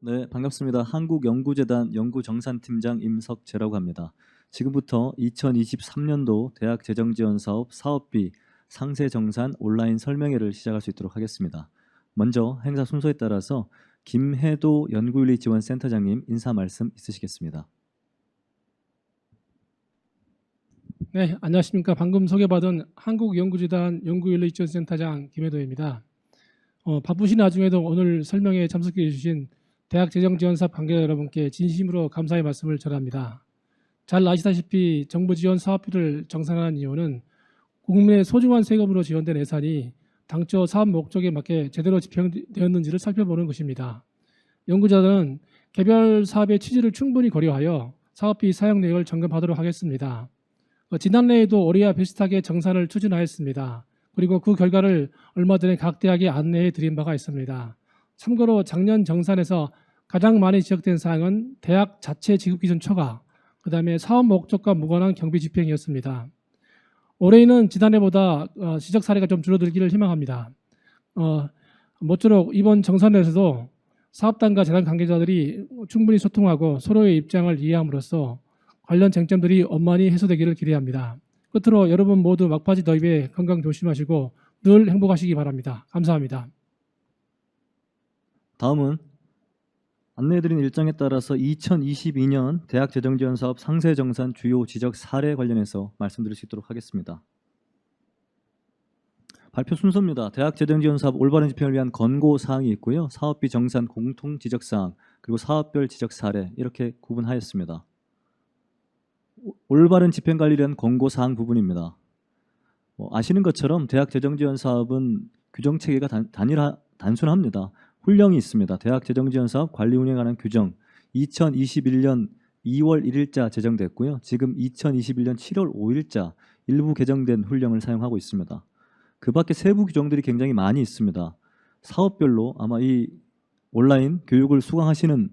네, 반갑습니다. 한국연구재단 연구정산팀장 임석재라고 합니다. 지금부터 2023년도 대학재정지원사업 사업비 상세정산 온라인 설명회를 시작할 수 있도록 하겠습니다. 먼저 행사 순서에 따라서 김해도 연구윤리지원센터장님 인사 말씀 있으시겠습니다. 네, 안녕하십니까. 방금 소개받은 한국연구재단 연구윤리지원센터장 김해도입니다. 바쁘신 와중에도 오늘 설명회에 참석해 주신 대학재정지원사 관계자 여러분께 진심으로 감사의 말씀을 전합니다. 잘 아시다시피 정부 지원 사업비를 정산하는 이유는 국민의 소중한 세금으로 지원된 예산이 당초 사업 목적에 맞게 제대로 집행되었는지를 살펴보는 것입니다. 연구자들은 개별 사업의 취지를 충분히 고려하여 사업비 사용 내역을 점검하도록 하겠습니다. 지난해에도 올해와 비슷하게 정산을 추진하였습니다. 그리고 그 결과를 얼마 전에 각 대학에 안내해 드린 바가 있습니다. 참고로 작년 정산에서 가장 많이 지적된 사항은 대학 자체 지급 기준 초과, 그다음에 사업 목적과 무관한 경비 집행이었습니다. 올해는 지난해보다 지적 사례가 좀 줄어들기를 희망합니다. 모쪼록 이번 정산에서도 사업단과 재단 관계자들이 충분히 소통하고 서로의 입장을 이해함으로써 관련 쟁점들이 원만히 해소되기를 기대합니다. 끝으로 여러분 모두 막바지 더위에 건강 조심하시고 늘 행복하시기 바랍니다. 감사합니다. 다음은 안내해드린 일정에 따라서 2022년 대학재정지원사업 상세정산 주요 지적 사례 관련해서 말씀드릴 수 있도록 하겠습니다. 발표 순서입니다. 대학재정지원사업 올바른 집행을 위한 권고사항이 있고요. 사업비 정산 공통 지적사항, 그리고 사업별 지적 사례 이렇게 구분하였습니다. 올바른 집행관리를 위한 권고사항 부분입니다. 아시는 것처럼 대학재정지원사업은 규정체계가 단순합니다. 훈령이 있습니다. 대학재정지원사업 관리 운영에 관한 규정 2021년 2월 1일자 제정됐고요. 지금 2021년 7월 5일자 일부 개정된 훈령을 사용하고 있습니다. 그 밖에 세부 규정들이 굉장히 많이 있습니다. 사업별로 아마 이 온라인 교육을 수강하시는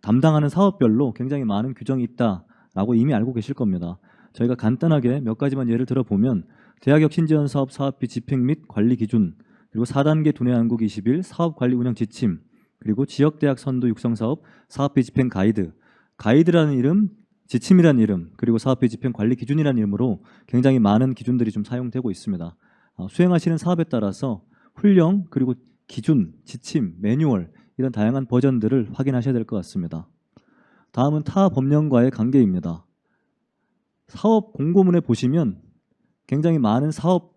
담당하는 사업별로 굉장히 많은 규정이 있다라고 이미 알고 계실 겁니다. 저희가 간단하게 몇 가지만 예를 들어보면 대학혁신지원사업 사업비 집행 및 관리 기준, 그리고 4단계 두뇌 한국 21 사업관리 운영 지침, 그리고 지역대학 선도 육성사업 사업비 집행 가이드, 가이드라는 이름, 지침이라는 이름, 그리고 사업비 집행 관리 기준이라는 이름으로 굉장히 많은 기준들이 좀 사용되고 있습니다. 수행하시는 사업에 따라서 훈령, 그리고 기준, 지침, 매뉴얼 이런 다양한 버전들을 확인하셔야 될 것 같습니다. 다음은 타 법령과의 관계입니다. 사업 공고문에 보시면 굉장히 많은 사업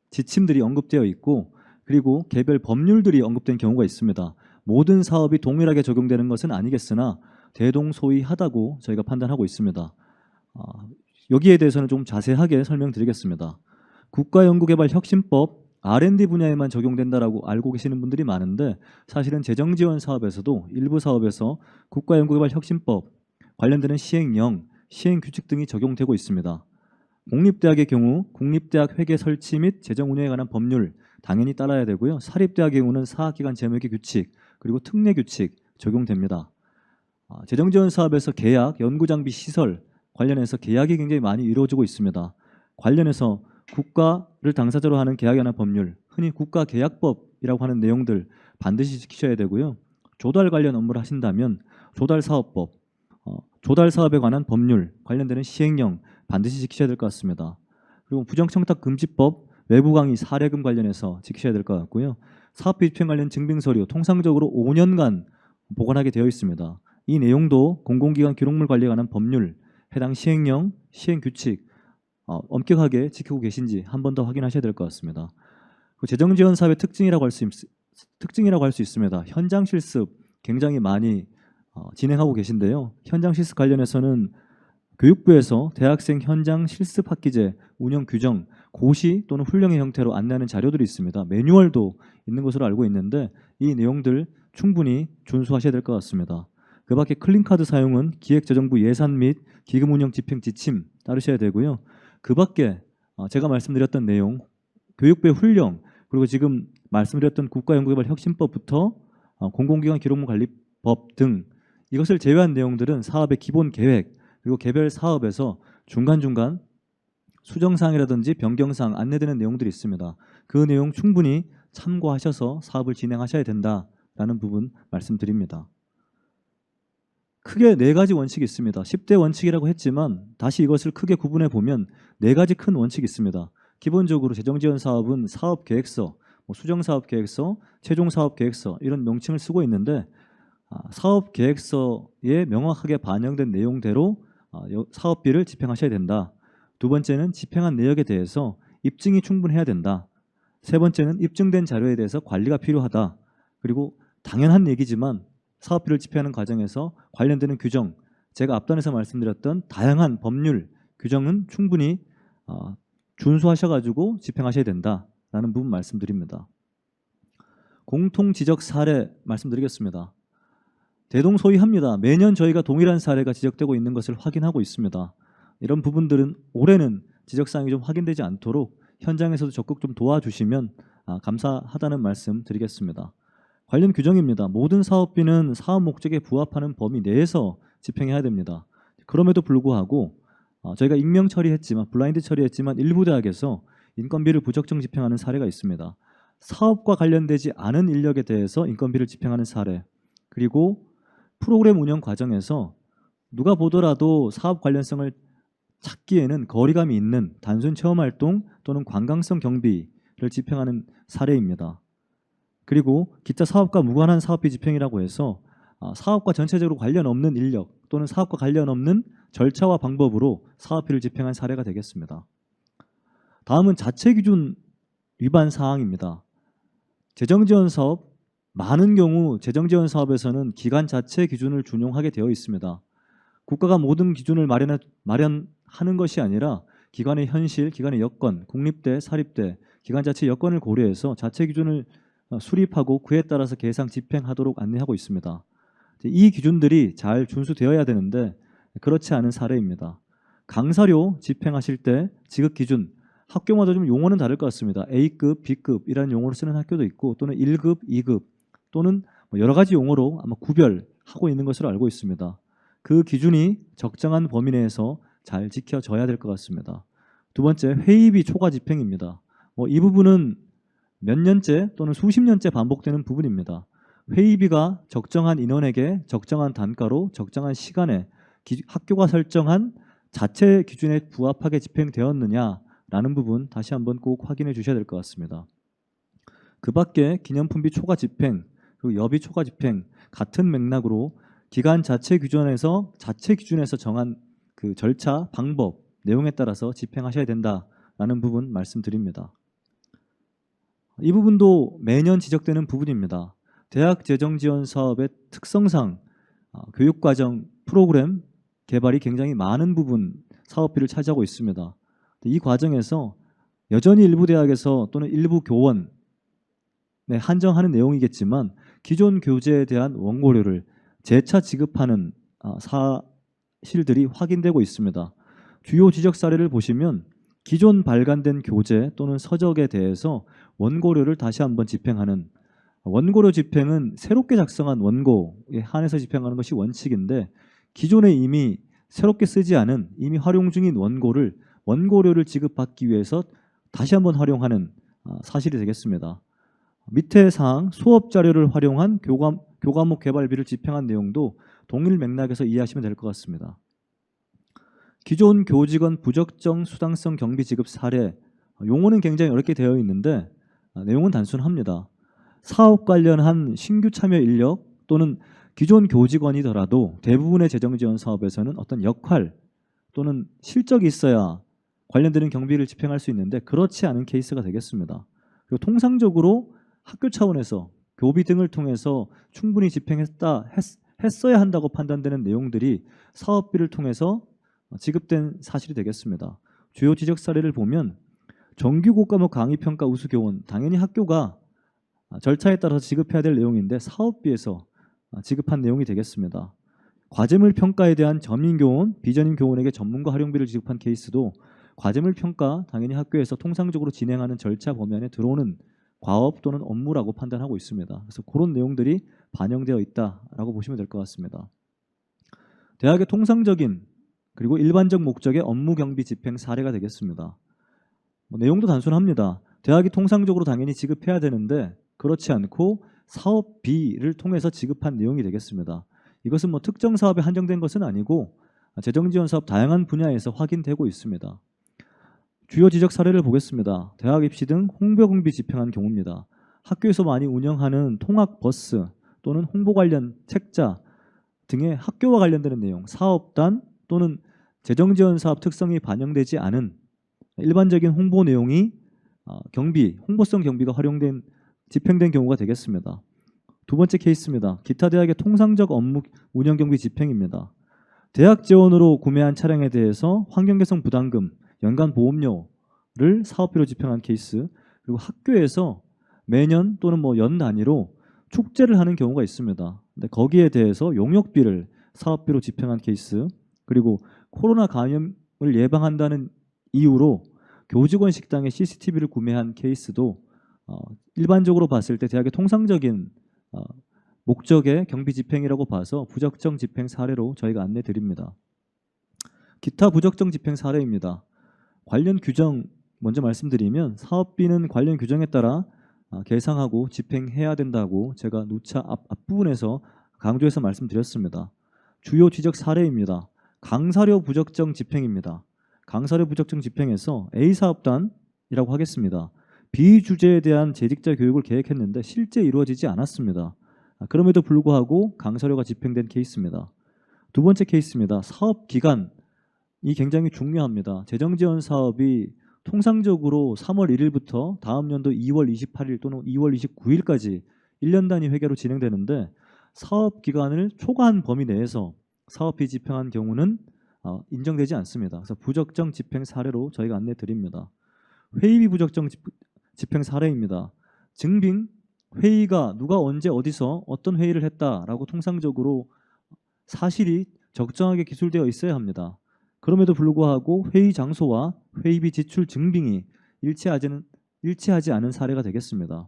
지침들이 언급되어 있고, 그리고 개별 법률들이 언급된 경우가 있습니다. 모든 사업이 동일하게 적용되는 것은 아니겠으나 대동소이하다고 저희가 판단하고 있습니다. 여기에 대해서는 좀 자세하게 설명드리겠습니다. 국가연구개발혁신법 R&D 분야에만 적용된다라고 알고 계시는 분들이 많은데, 사실은 재정지원 사업에서도 일부 사업에서 국가연구개발혁신법 관련되는 시행령, 시행규칙 등이 적용되고 있습니다. 공립대학의 경우 국립대학 회계 설치 및 재정 운영에 관한 법률 당연히 따라야 되고요. 사립대학의 경우는 사학기관 재무회계 규칙, 그리고 특례 규칙 적용됩니다. 재정지원 사업에서 계약, 연구장비 시설 관련해서 계약이 굉장히 많이 이루어지고 있습니다. 관련해서 국가를 당사자로 하는 계약에 관한 법률, 흔히 국가계약법이라고 하는 내용들 반드시 지키셔야 되고요. 조달 관련 업무를 하신다면 조달사업법, 조달사업에 관한 법률, 관련되는 시행령 반드시 지키셔야 될 것 같습니다. 그리고 부정청탁금지법, 외부 강의, 사례금 관련해서 지키셔야 될 것 같고요. 사업비 집행 관련 증빙서류 통상적으로 5년간 보관하게 되어 있습니다. 이 내용도 공공기관 기록물 관리에 관한 법률, 해당 시행령, 시행규칙 엄격하게 지키고 계신지 한 번 더 확인하셔야 될 것 같습니다. 재정지원 사업의 특징이라고 할 수 있습니다. 현장 실습 굉장히 많이 진행하고 계신데요. 현장 실습 관련해서는 교육부에서 대학생 현장 실습 학기제 운영 규정, 고시 또는 훈령의 형태로 안내하는 자료들이 있습니다. 매뉴얼도 있는 것으로 알고 있는데 이 내용들 충분히 준수하셔야 될 것 같습니다. 그 밖에 클린카드 사용은 기획재정부 예산 및 기금 운영 집행 지침 따르셔야 되고요. 그 밖에 제가 말씀드렸던 내용, 교육부의 훈령, 그리고 지금 말씀드렸던 국가연구개발혁신법부터 공공기관 기록물 관리법 등 이것을 제외한 내용들은 사업의 기본 계획, 그리고 개별 사업에서 중간중간 수정사항이라든지 변경사항 안내되는 내용들이 있습니다. 그 내용 충분히 참고하셔서 사업을 진행하셔야 된다라고 된다라는 부분 말씀드립니다. 크게 네 가지 원칙이 있습니다. 10대 원칙이라고 했지만 다시 이것을 크게 구분해 보면 네 가지 큰 원칙이 있습니다. 기본적으로 재정지원 사업은 사업계획서, 수정사업계획서, 최종사업계획서 이런 명칭을 쓰고 있는데 사업계획서에 명확하게 반영된 내용대로 사업비를 집행하셔야 된다. 두 번째는 집행한 내역에 대해서 입증이 충분해야 된다. 세 번째는 입증된 자료에 대해서 관리가 필요하다. 그리고 당연한 얘기지만 사업비를 집행하는 과정에서 관련되는 규정, 제가 앞단에서 말씀드렸던 다양한 법률 규정은 충분히 준수하셔가지고 집행하셔야 된다라는 부분 말씀드립니다. 공통 지적 사례 말씀드리겠습니다. 대동소이합니다. 매년 저희가 동일한 사례가 지적되고 있는 것을 확인하고 있습니다. 이런 부분들은 올해는 지적사항이 좀 확인되지 않도록 현장에서도 적극 좀 도와주시면 감사하다는 말씀 드리겠습니다. 관련 규정입니다. 모든 사업비는 사업 목적에 부합하는 범위 내에서 집행해야 됩니다. 그럼에도 불구하고 저희가 익명 처리했지만 블라인드 처리했지만 일부 대학에서 인건비를 부적정 집행하는 사례가 있습니다. 사업과 관련되지 않은 인력에 대해서 인건비를 집행하는 사례, 그리고 프로그램 운영 과정에서 누가 보더라도 사업 관련성을 찾기에는 거리감이 있는 단순 체험활동 또는 관광성 경비를 집행하는 사례입니다. 그리고 기타 사업과 무관한 사업비 집행이라고 해서 사업과 전체적으로 관련 없는 인력 또는 사업과 관련 없는 절차와 방법으로 사업비를 집행한 사례가 되겠습니다. 다음은 자체 기준 위반 사항입니다. 재정지원 사업, 많은 경우 재정지원 사업에서는 기관 자체 기준을 준용하게 되어 있습니다. 국가가 모든 기준을 마련하는 것이 아니라 기관의 현실, 기관의 여건, 국립대, 사립대, 기관 자체 여건을 고려해서 자체 기준을 수립하고 그에 따라서 계상 집행하도록 안내하고 있습니다. 이 기준들이 잘 준수되어야 되는데 그렇지 않은 사례입니다. 강사료 집행하실 때 지급 기준, 학교마다 좀 용어는 다를 것 같습니다. A급, B급이라는 용어를 쓰는 학교도 있고 또는 1급, 2급 또는 여러 가지 용어로 아마 구별하고 있는 것으로 알고 있습니다. 그 기준이 적정한 범위 내에서 잘 지켜져야 될 것 같습니다. 두 번째, 회의비 초과 집행입니다. 이 부분은 몇 년째 또는 수십 년째 반복되는 부분입니다. 회의비가 적정한 인원에게 적정한 단가로 적정한 시간에 학교가 설정한 자체 기준에 부합하게 집행되었느냐라는 부분 다시 한번 꼭 확인해 주셔야 될 것 같습니다. 그 밖에 기념품비 초과 집행, 그리고 여비 초과 집행 같은 맥락으로 기관 자체 기준에서 정한 그 절차, 방법, 내용에 따라서 집행하셔야 된다라는 부분 말씀드립니다. 이 부분도 매년 지적되는 부분입니다. 대학 재정 지원 사업의 특성상 교육과정 프로그램 개발이 굉장히 많은 부분 사업비를 차지하고 있습니다. 이 과정에서 여전히 일부 대학에서 또는 일부 교원에 한정하는 내용이겠지만 기존 교재에 대한 원고료를 재차 지급하는 사실들이 확인되고 있습니다. 주요 지적 사례를 보시면 기존 발간된 교재 또는 서적에 대해서 원고료를 다시 한번 집행하는, 원고료 집행은 새롭게 작성한 원고에 한해서 집행하는 것이 원칙인데 기존에 이미 새롭게 쓰지 않은 이미 활용 중인 원고료를 지급받기 위해서 다시 한번 활용하는 사실이 되겠습니다. 밑에 사항 수업 자료를 활용한 교과목 개발비를 집행한 내용도 동일 맥락에서 이해하시면 될 것 같습니다. 기존 교직원 부적정 수당성 경비 지급 사례, 용어는 굉장히 어렵게 되어 있는데 내용은 단순합니다. 사업 관련한 신규 참여 인력 또는 기존 교직원이더라도 대부분의 재정지원 사업에서는 어떤 역할 또는 실적이 있어야 관련되는 경비를 집행할 수 있는데 그렇지 않은 케이스가 되겠습니다. 그리고 통상적으로 학교 차원에서 교비 등을 통해서 충분히 했어야 한다고 판단되는 내용들이 사업비를 통해서 지급된 사실이 되겠습니다. 주요 지적 사례를 보면 정규 고과목 강의평가 우수교원, 당연히 학교가 절차에 따라서 지급해야 될 내용인데 사업비에서 지급한 내용이 되겠습니다. 과제물 평가에 대한 전임 교원, 비전임 교원에게 전문가 활용비를 지급한 케이스도 과제물 평가 당연히 학교에서 통상적으로 진행하는 절차 범위 안에 들어오는 과업 또는 업무라고 판단하고 있습니다. 그래서 그런 내용들이 반영되어 있다라고 보시면 될 것 같습니다. 대학의 통상적인 그리고 일반적 목적의 업무 경비 집행 사례가 되겠습니다. 내용도 단순합니다. 대학이 통상적으로 당연히 지급해야 되는데 그렇지 않고 사업비를 통해서 지급한 내용이 되겠습니다. 이것은 뭐 특정 사업에 한정된 것은 아니고 재정지원 사업 다양한 분야에서 확인되고 있습니다. 주요 지적 사례를 보겠습니다. 대학 입시 등 홍보 경비 집행한 경우입니다. 학교에서 많이 운영하는 통학 버스 또는 홍보 관련 책자 등의 학교와 관련되는 내용, 사업단 또는 재정지원 사업 특성이 반영되지 않은 일반적인 홍보 내용이 경비, 홍보성 경비가 활용된 집행된 경우가 되겠습니다. 두 번째 케이스입니다. 기타 대학의 통상적 업무 운영 경비 집행입니다. 대학 재원으로 구매한 차량에 대해서 환경 개선 부담금, 연간 보험료를 사업비로 집행한 케이스, 그리고 학교에서 매년 또는 뭐 연 단위로 축제를 하는 경우가 있습니다. 근데 거기에 대해서 용역비를 사업비로 집행한 케이스, 그리고 코로나 감염을 예방한다는 이유로 교직원 식당에 CCTV를 구매한 케이스도 일반적으로 봤을 때 대학의 통상적인 목적의 경비 집행이라고 봐서 부적정 집행 사례로 저희가 안내 드립니다. 기타 부적정 집행 사례입니다. 관련 규정 먼저 말씀드리면 사업비는 관련 규정에 따라 계상하고 집행해야 된다고 제가 누차 앞부분에서 강조해서 말씀드렸습니다. 주요 지적 사례입니다. 강사료 부적정 집행입니다. 강사료 부적정 집행에서 A 사업단이라고 하겠습니다. B 주제에 대한 재직자 교육을 계획했는데 실제 이루어지지 않았습니다. 그럼에도 불구하고 강사료가 집행된 케이스입니다. 두 번째 케이스입니다. 사업 기간이 굉장히 중요합니다. 재정지원 사업이 통상적으로 3월 1일부터 다음 연도 2월 28일 또는 2월 29일까지 1년 단위 회계로 진행되는데 사업 기간을 초과한 범위 내에서 사업비 집행한 경우는 인정되지 않습니다. 그래서 부적정 집행 사례로 저희가 안내 드립니다. 회의비 부적정 집행 사례입니다. 증빙, 회의가 누가 언제 어디서 어떤 회의를 했다라고 통상적으로 사실이 적정하게 기술되어 있어야 합니다. 그럼에도 불구하고 회의 장소와 회의비 지출 증빙이 일치하지 않은 사례가 되겠습니다.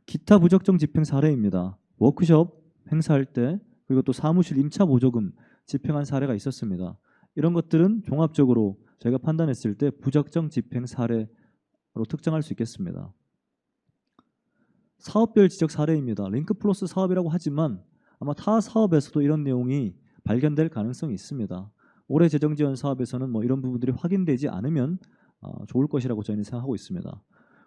기타 부적정 집행 사례입니다. 워크숍 행사할 때 그리고 또 사무실 임차 보조금 집행한 사례가 있었습니다. 이런 것들은 종합적으로 저희가 판단했을 때 부적정 집행 사례로 특정할 수 있겠습니다. 사업별 지적 사례입니다. 링크 플러스 사업이라고 하지만 아마 타 사업에서도 이런 내용이 발견될 가능성이 있습니다. 올해 재정지원 사업에서는 뭐 이런 부분들이 확인되지 않으면 좋을 것이라고 저희는 생각하고 있습니다.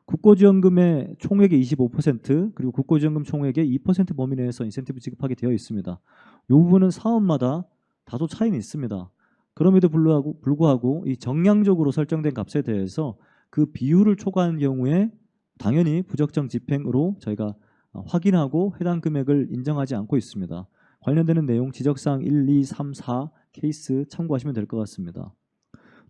국고지원금의 총액의 25% 그리고 국고지원금 총액의 2% 범위 내에서 인센티브 지급하게 되어 있습니다. 이 부분은 사업마다 다소 차이는 있습니다. 그럼에도 불구하고 이 정량적으로 설정된 값에 대해서 그 비율을 초과한 경우에 당연히 부적정 집행으로 저희가 확인하고 해당 금액을 인정하지 않고 있습니다. 관련되는 내용 지적사항 1, 2, 3, 4 케이스 참고하시면 될 것 같습니다.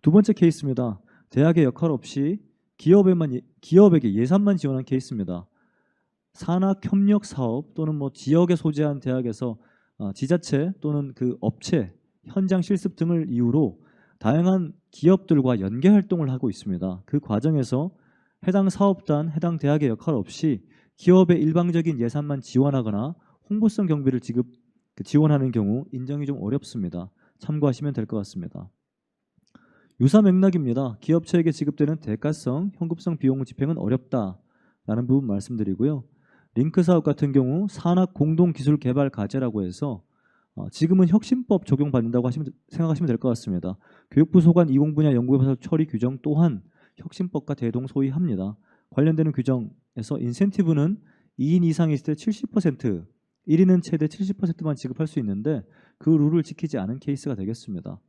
두 번째 케이스입니다. 대학의 역할 없이 기업에게 예산만 지원한 케이스입니다. 산학 협력 사업 또는 뭐 지역에 소재한 대학에서 지자체 또는 그 업체 현장 실습 등을 이유로 다양한 기업들과 연계 활동을 하고 있습니다. 그 과정에서 해당 사업단, 해당 대학의 역할 없이 기업의 일방적인 예산만 지원하거나 홍보성 경비를 지원하는 경우 인정이 좀 어렵습니다. 참고하시면 될 것 같습니다. 유사 맥락입니다. 기업체에게 지급되는 대가성, 현금성 비용 집행은 어렵다라는 부분 말씀드리고요. 링크 사업 같은 경우 산학 공동기술 개발 과제라고 해서 지금은 혁신법 적용받는다고 생각하시면 될 것 같습니다. 교육부 소관 이공분야 연구개발 처리 규정 또한 혁신법과 대동소이합니다. 관련되는 규정에서 인센티브는 2인 이상이 있을 때 70%, 1인은 최대 70%만 지급할 수 있는데 그 룰을 지키지 않은 케이스가 되겠습니다.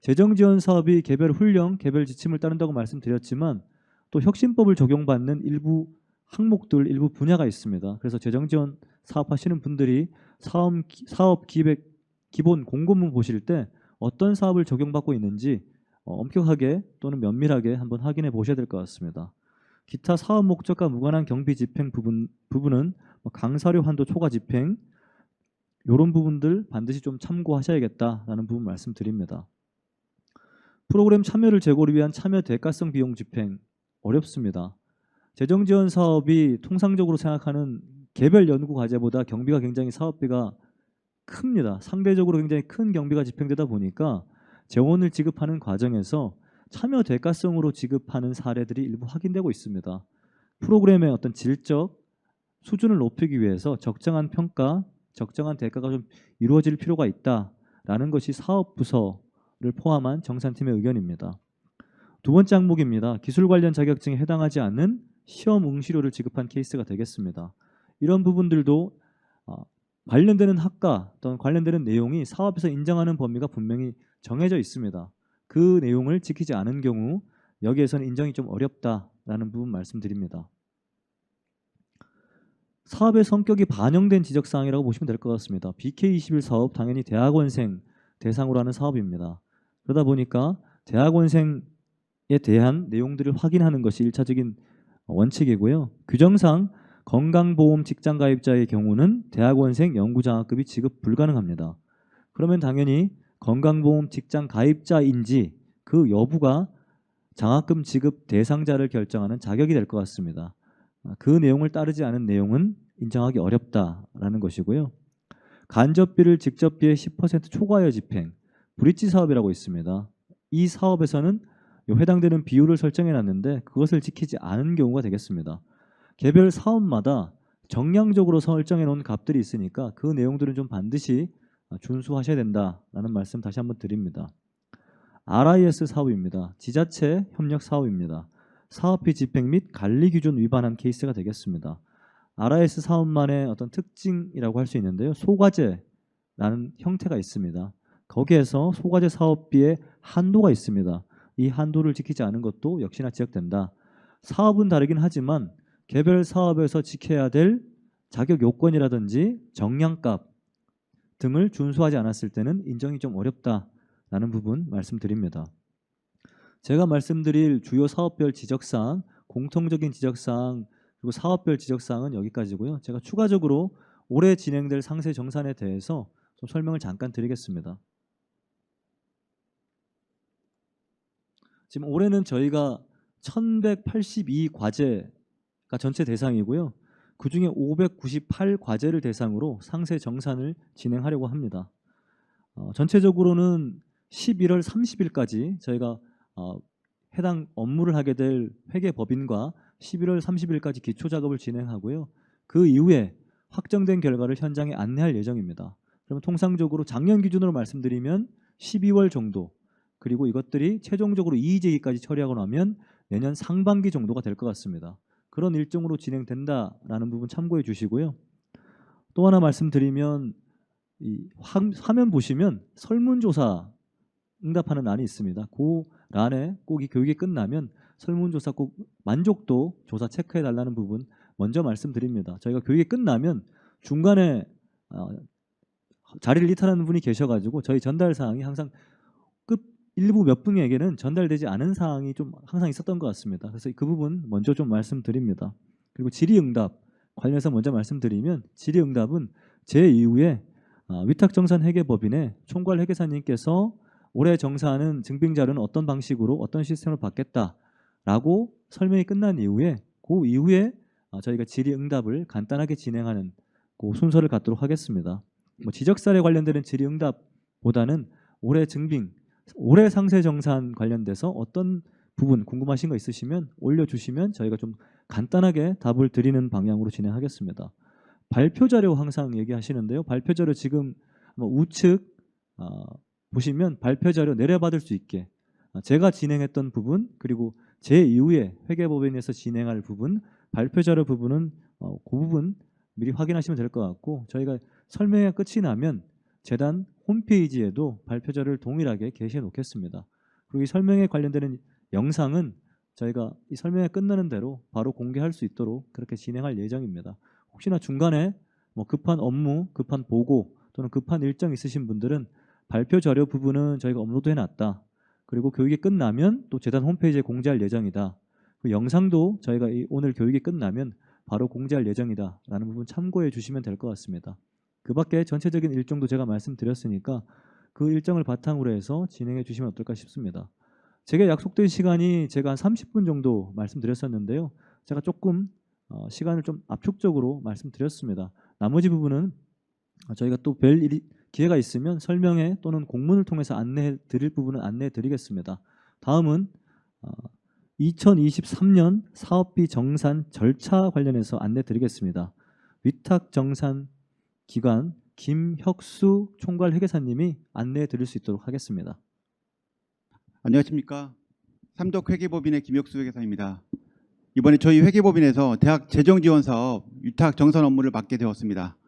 재정지원 사업이 개별 훈령, 개별 지침을 따른다고 말씀드렸지만 또 혁신법을 적용받는 일부 항목들, 일부 분야가 있습니다. 그래서 재정지원 사업하시는 분들이 사업 기본 공고문 보실 때 어떤 사업을 적용받고 있는지 엄격하게 또는 면밀하게 한번 확인해 보셔야 될 것 같습니다. 기타 사업 목적과 무관한 경비 집행 부분은 강사료 한도 초과 집행 이런 부분들 반드시 좀 참고하셔야겠다라는 부분 말씀드립니다. 프로그램 참여를 제고를 위한 참여 대가성 비용 집행 어렵습니다. 재정지원 사업이 통상적으로 생각하는 개별 연구 과제보다 경비가 굉장히 사업비가 큽니다. 상대적으로 굉장히 큰 경비가 집행되다 보니까 재원을 지급하는 과정에서 참여 대가성으로 지급하는 사례들이 일부 확인되고 있습니다. 프로그램의 어떤 질적 수준을 높이기 위해서 적정한 평가, 적정한 대가가 좀 이루어질 필요가 있다라는 것이 사업부서를 포함한 정산팀의 의견입니다. 두 번째 항목입니다. 기술 관련 자격증에 해당하지 않는 시험 응시료를 지급한 케이스가 되겠습니다. 이런 부분들도 관련되는 학과 또는 관련되는 내용이 사업에서 인정하는 범위가 분명히 정해져 있습니다. 그 내용을 지키지 않은 경우 여기에서는 인정이 좀 어렵다라는 부분 말씀드립니다. 사업의 성격이 반영된 지적사항이라고 보시면 될 것 같습니다. BK21 사업 당연히 대학원생 대상으로 하는 사업입니다. 그러다 보니까 대학원생에 대한 내용들을 확인하는 것이 1차적인 원칙이고요. 규정상 건강보험 직장가입자의 경우는 대학원생 연구장학금이 지급 불가능합니다. 그러면 당연히 건강보험 직장가입자인지 그 여부가 장학금 지급 대상자를 결정하는 자격이 될 것 같습니다. 그 내용을 따르지 않은 내용은 인정하기 어렵다라는 것이고요. 간접비를 직접비의 10% 초과하여 집행, 브릿지 사업이라고 있습니다. 이 사업에서는 해당되는 비율을 설정해 놨는데 그것을 지키지 않은 경우가 되겠습니다. 개별 사업마다 정량적으로 설정해 놓은 값들이 있으니까 그 내용들은 좀 반드시 준수하셔야 된다라는 말씀 다시 한번 드립니다. RIS 사업입니다. 지자체 협력 사업입니다. 사업비 집행 및 관리 기준 위반한 케이스가 되겠습니다. RIS 사업만의 어떤 특징이라고 할 수 있는데요. 소과제라는 형태가 있습니다. 거기에서 소과제 사업비의 한도가 있습니다. 이 한도를 지키지 않은 것도 역시나 지적된다. 사업은 다르긴 하지만 개별 사업에서 지켜야 될 자격 요건이라든지 정량값 등을 준수하지 않았을 때는 인정이 좀 어렵다라는 부분 말씀드립니다. 제가 말씀드릴 주요 사업별 지적사항, 공통적인 지적사항, 그리고 사업별 지적사항은 여기까지고요. 제가 추가적으로 올해 진행될 상세 정산에 대해서 좀 설명을 잠깐 드리겠습니다. 지금 올해는 저희가 1182과제가 전체 대상이고요. 그중에 598과제를 대상으로 상세 정산을 진행하려고 합니다. 전체적으로는 11월 30일까지 저희가 해당 업무를 하게 될 회계법인과 11월 30일까지 기초작업을 진행하고요. 그 이후에 확정된 결과를 현장에 안내할 예정입니다. 그러면 통상적으로 작년 기준으로 말씀드리면 12월 정도, 그리고 이것들이 최종적으로 이의제기까지 처리하고 나면 내년 상반기 정도가 될 것 같습니다. 그런 일정으로 진행된다라는 부분 참고해 주시고요. 또 하나 말씀드리면 이 화면 보시면 설문조사 응답하는 란이 있습니다. 그 란에 꼭 이 교육이 끝나면 설문조사 꼭 만족도 조사 체크해 달라는 부분 먼저 말씀드립니다. 저희가 교육이 끝나면 중간에 자리를 이탈하는 분이 계셔가지고 저희 전달 사항이 항상 끝 일부 몇 분에게는 전달되지 않은 사항이 좀 항상 있었던 것 같습니다. 그래서 그 부분 먼저 좀 말씀드립니다. 그리고 질의응답 관련해서 먼저 말씀드리면 질의응답은 제 이후에 위탁정산회계법인의 총괄회계사님께서 올해 정산하는 증빙자료는 어떤 방식으로 어떤 시스템을 받겠다라고 설명이 끝난 이후에 그 이후에 저희가 질의응답을 간단하게 진행하는 그 순서를 갖도록 하겠습니다. 지적사례 관련되는 질의응답보다는 올해 증빙, 올해 상세 정산 관련돼서 어떤 부분 궁금하신 거 있으시면 올려주시면 저희가 좀 간단하게 답을 드리는 방향으로 진행하겠습니다. 발표 자료 항상 얘기하시는데요. 발표 자료 지금 우측 보시면 발표 자료 내려받을 수 있게 제가 진행했던 부분 그리고 제 이후에 회계법인에서 진행할 부분 발표 자료 부분은 그 부분 미리 확인하시면 될 것 같고 저희가 설명회 끝이 나면 재단 홈페이지에도 발표 자료를 동일하게 게시해 놓겠습니다. 그리고 이 설명회 관련되는 영상은 저희가 이 설명회 끝나는 대로 바로 공개할 수 있도록 그렇게 진행할 예정입니다. 혹시나 중간에 급한 업무, 급한 보고 또는 급한 일정 있으신 분들은 발표 자료 부분은 저희가 업로드해 놨다. 그리고 교육이 끝나면 또 재단 홈페이지에 공지할 예정이다. 그 영상도 저희가 오늘 교육이 끝나면 바로 공지할 예정이다 라는 부분 참고해 주시면 될 것 같습니다. 그 밖에 전체적인 일정도 제가 말씀드렸으니까 그 일정을 바탕으로 해서 진행해 주시면 어떨까 싶습니다. 제가 약속된 시간이 제가 한 30분 정도 말씀드렸었는데요. 제가 조금 시간을 좀 압축적으로 말씀드렸습니다. 나머지 부분은 저희가 또 별 기회가 있으면 설명회 또는 공문을 통해서 안내해 드릴 부분은 안내해 드리겠습니다. 다음은 2023년 사업비 정산 절차 관련해서 안내 드리겠습니다. 위탁 정산 기관 김혁수 총괄 회계사님이 안내해 드릴 수 있도록 하겠습니다. 안녕하십니까. 삼덕 회계법인의 김혁수 회계사입니다. 이번에 저희 회계법인에서 대학 재정지원 사업 위탁 정산 업무를 맡게 되었습니다.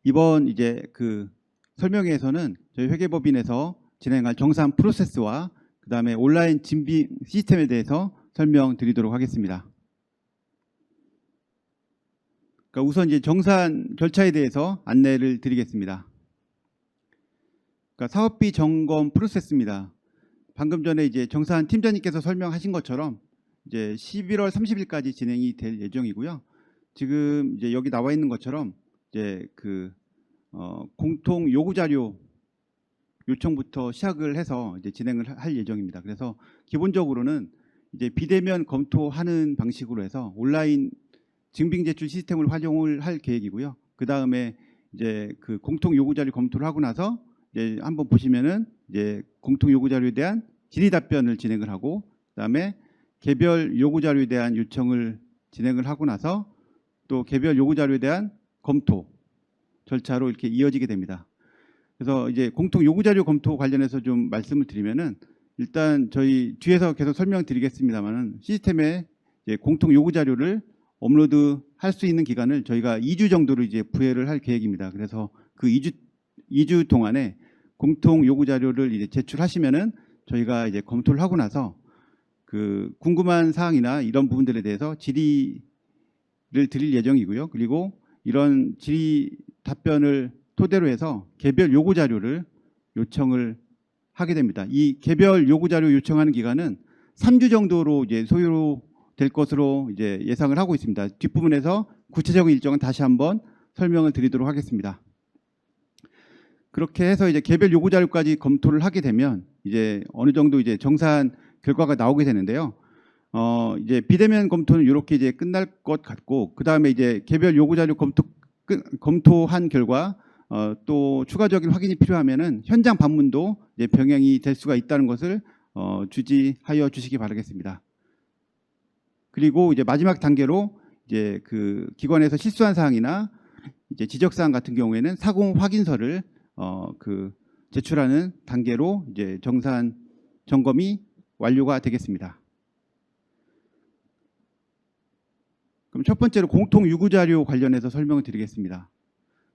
이번 이제 그 설명회에서는 저희 회계법인에서 진행할 정산 프로세스와 그다음에 온라인 진비 시스템에 대해서 설명드리도록 하겠습니다. 그러니까 우선 이제 정산 절차에 대해서 안내를 드리겠습니다. 그러니까 사업비 점검 프로세스입니다. 방금 전에 이제 정산 팀장님께서 설명하신 것처럼 이제 11월 30일까지 진행이 될 예정이고요. 지금 이제 여기 나와 있는 것처럼 이제 공통 요구 자료 요청부터 시작을 해서 이제 진행을 할 예정입니다. 그래서 기본적으로는 이제 비대면 검토하는 방식으로 해서 온라인 증빙 제출 시스템을 활용을 할 계획이고요. 그 다음에 이제 그 공통 요구 자료 검토를 하고 나서 이제 한번 보시면은 이제 공통 요구 자료에 대한 질의 답변을 진행을 하고, 그다음에 개별 요구 자료에 대한 요청을 진행을 하고 나서 또 개별 요구 자료에 대한 검토 절차로 이렇게 이어지게 됩니다. 그래서 이제 공통 요구 자료 검토 관련해서 좀 말씀을 드리면은 일단 저희 뒤에서 계속 설명드리겠습니다만은 시스템에 이제 공통 요구 자료를 업로드 할 수 있는 기간을 저희가 2주 정도로 이제 부여를 할 계획입니다. 그래서 그 2주 동안에 공통 요구 자료를 이제 제출하시면은 저희가 이제 검토를 하고 나서 그 궁금한 사항이나 이런 부분들에 대해서 질의를 드릴 예정이고요. 그리고 이런 질의 답변을 토대로 해서 개별 요구 자료를 요청을 하게 됩니다. 이 개별 요구 자료 요청하는 기간은 3주 정도로 이제 소요될 것으로 이제 예상을 하고 있습니다. 뒷부분에서 구체적인 일정은 다시 한번 설명을 드리도록 하겠습니다. 그렇게 해서 이제 개별 요구 자료까지 검토를 하게 되면 이제 어느 정도 이제 정산 결과가 나오게 되는데요. 이제 비대면 검토는 이렇게 이제 끝날 것 같고, 그 다음에 이제 개별 요구 자료 검토한 결과 또 추가적인 확인이 필요하면은 현장 방문도 이제 병행이 될 수가 있다는 것을 주지하여 주시기 바라겠습니다. 그리고 이제 마지막 단계로 이제 그 기관에서 실수한 사항이나 이제 지적 사항 같은 경우에는 사공 확인서를 제출하는 단계로 이제 정산 점검이 완료가 되겠습니다. 그럼 첫 번째로 공통 요구 자료 관련해서 설명을 드리겠습니다.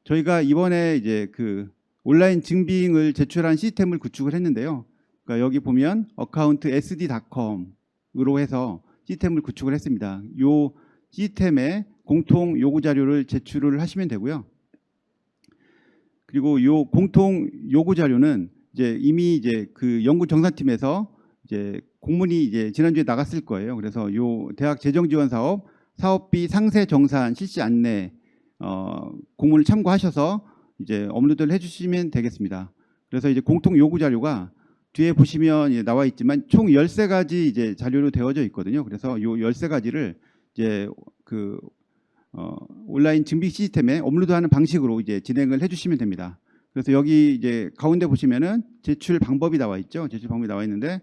저희가 이번에 이제 그 온라인 증빙을 제출한 시스템을 구축을 했는데요. 그러니까 여기 보면 어카운트 sd.com으로 해서 시스템을 구축을 했습니다. 이 시스템에 공통 요구 자료를 제출을 하시면 되고요. 그리고 이 공통 요구 자료는 이제 이미 이제 그 연구 정산팀에서 이제 공문이 이제 지난주에 나갔을 거예요. 그래서 이 대학 재정 지원 사업 사업비 상세 정산 실시 안내 공문을 참고하셔서 이제 업로드를 해주시면 되겠습니다. 그래서 이제 공통 요구 자료가 뒤에 보시면 이제 나와 있지만 총 13가지 이제 자료로 되어져 있거든요. 그래서 이 13가지를 이제 그 온라인 증빙 시스템에 업로드하는 방식으로 이제 진행을 해주시면 됩니다. 그래서 여기 이제 가운데 보시면은 제출 방법이 나와 있죠. 제출 방법이 나와 있는데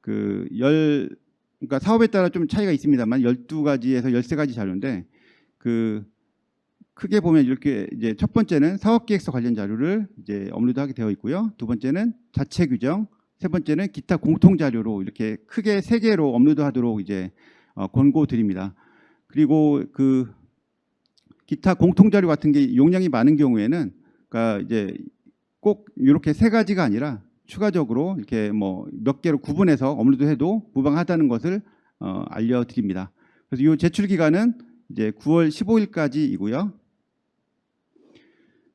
그러니까 사업에 따라 좀 차이가 있습니다만 12가지에서 13가지 자료인데 그 크게 보면 이렇게 이제 첫 번째는 사업계획서 관련 자료를 이제 업로드하게 되어 있고요. 두 번째는 자체 규정, 세 번째는 기타 공통 자료로 이렇게 크게 3개로 업로드하도록 이제 권고드립니다. 그리고 그 기타 공통 자료 같은 게 용량이 많은 경우에는 그러니까 이제 꼭 이렇게 3가지가 아니라 추가적으로 이렇게 뭐 몇 개로 구분해서 업로드해도 무방하다는 것을 알려드립니다. 그래서 이 제출 기간은 이제 9월 15일까지이고요.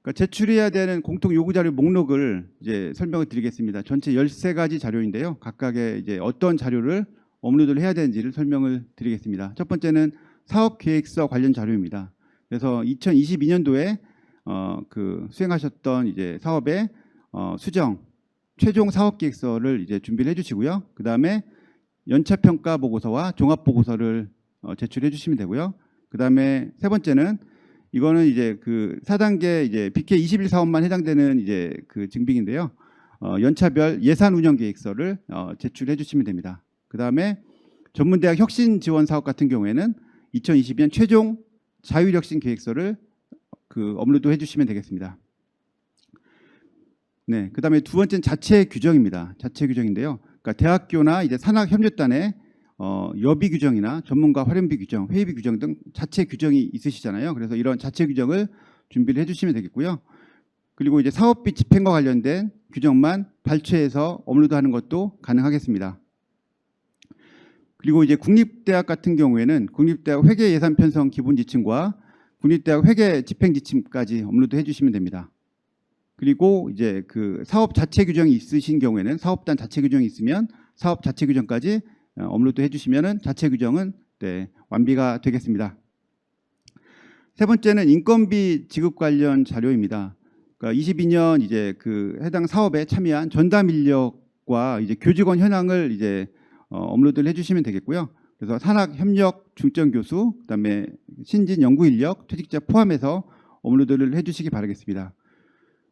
그러니까 제출해야 되는 공통 요구 자료 목록을 이제 설명을 드리겠습니다. 전체 13가지 자료인데요. 각각의 이제 어떤 자료를 업로드를 해야 되는지를 설명을 드리겠습니다. 첫 번째는 사업 계획서 관련 자료입니다. 그래서 2022년도에 수행하셨던 이제 사업의 수정 최종 사업 계획서를 이제 준비를 해주시고요. 그 다음에 연차 평가 보고서와 종합 보고서를 제출해 주시면 되고요. 그 다음에 세 번째는 이거는 이제 그 4단계 이제 BK 21 사업만 해당되는 이제 그 증빙인데요. 연차별 예산 운영 계획서를 제출해 주시면 됩니다. 그 다음에 전문대학 혁신 지원 사업 같은 경우에는 2022년 최종 자율혁신 계획서를 그 업로드 해주시면 되겠습니다. 네, 그다음에 두 번째는 자체 규정입니다. 자체 규정인데요. 그러니까 대학교나 이제 산학협력단의 여비 규정이나 전문가 활용비 규정, 회의비 규정 등 자체 규정이 있으시잖아요. 그래서 이런 자체 규정을 준비를 해주시면 되겠고요. 그리고 이제 사업비 집행과 관련된 규정만 발췌해서 업로드하는 것도 가능하겠습니다. 그리고 이제 국립대학 같은 경우에는 국립대학 회계 예산 편성 기본 지침과 국립대학 회계 집행 지침까지 업로드 해주시면 됩니다. 그리고 이제 그 사업 자체 규정이 있으신 경우에는 사업단 자체 규정이 있으면 사업 자체 규정까지 업로드 해주시면은 자체 규정은 완비가 되겠습니다. 세 번째는 인건비 지급 관련 자료입니다. 그러니까 22년 이제 그 해당 사업에 참여한 전담 인력과 이제 교직원 현황을 이제 업로드를 해주시면 되겠고요. 그래서 산학협력 중점 교수, 그다음에 신진 연구 인력, 퇴직자 포함해서 업로드를 해주시기 바라겠습니다.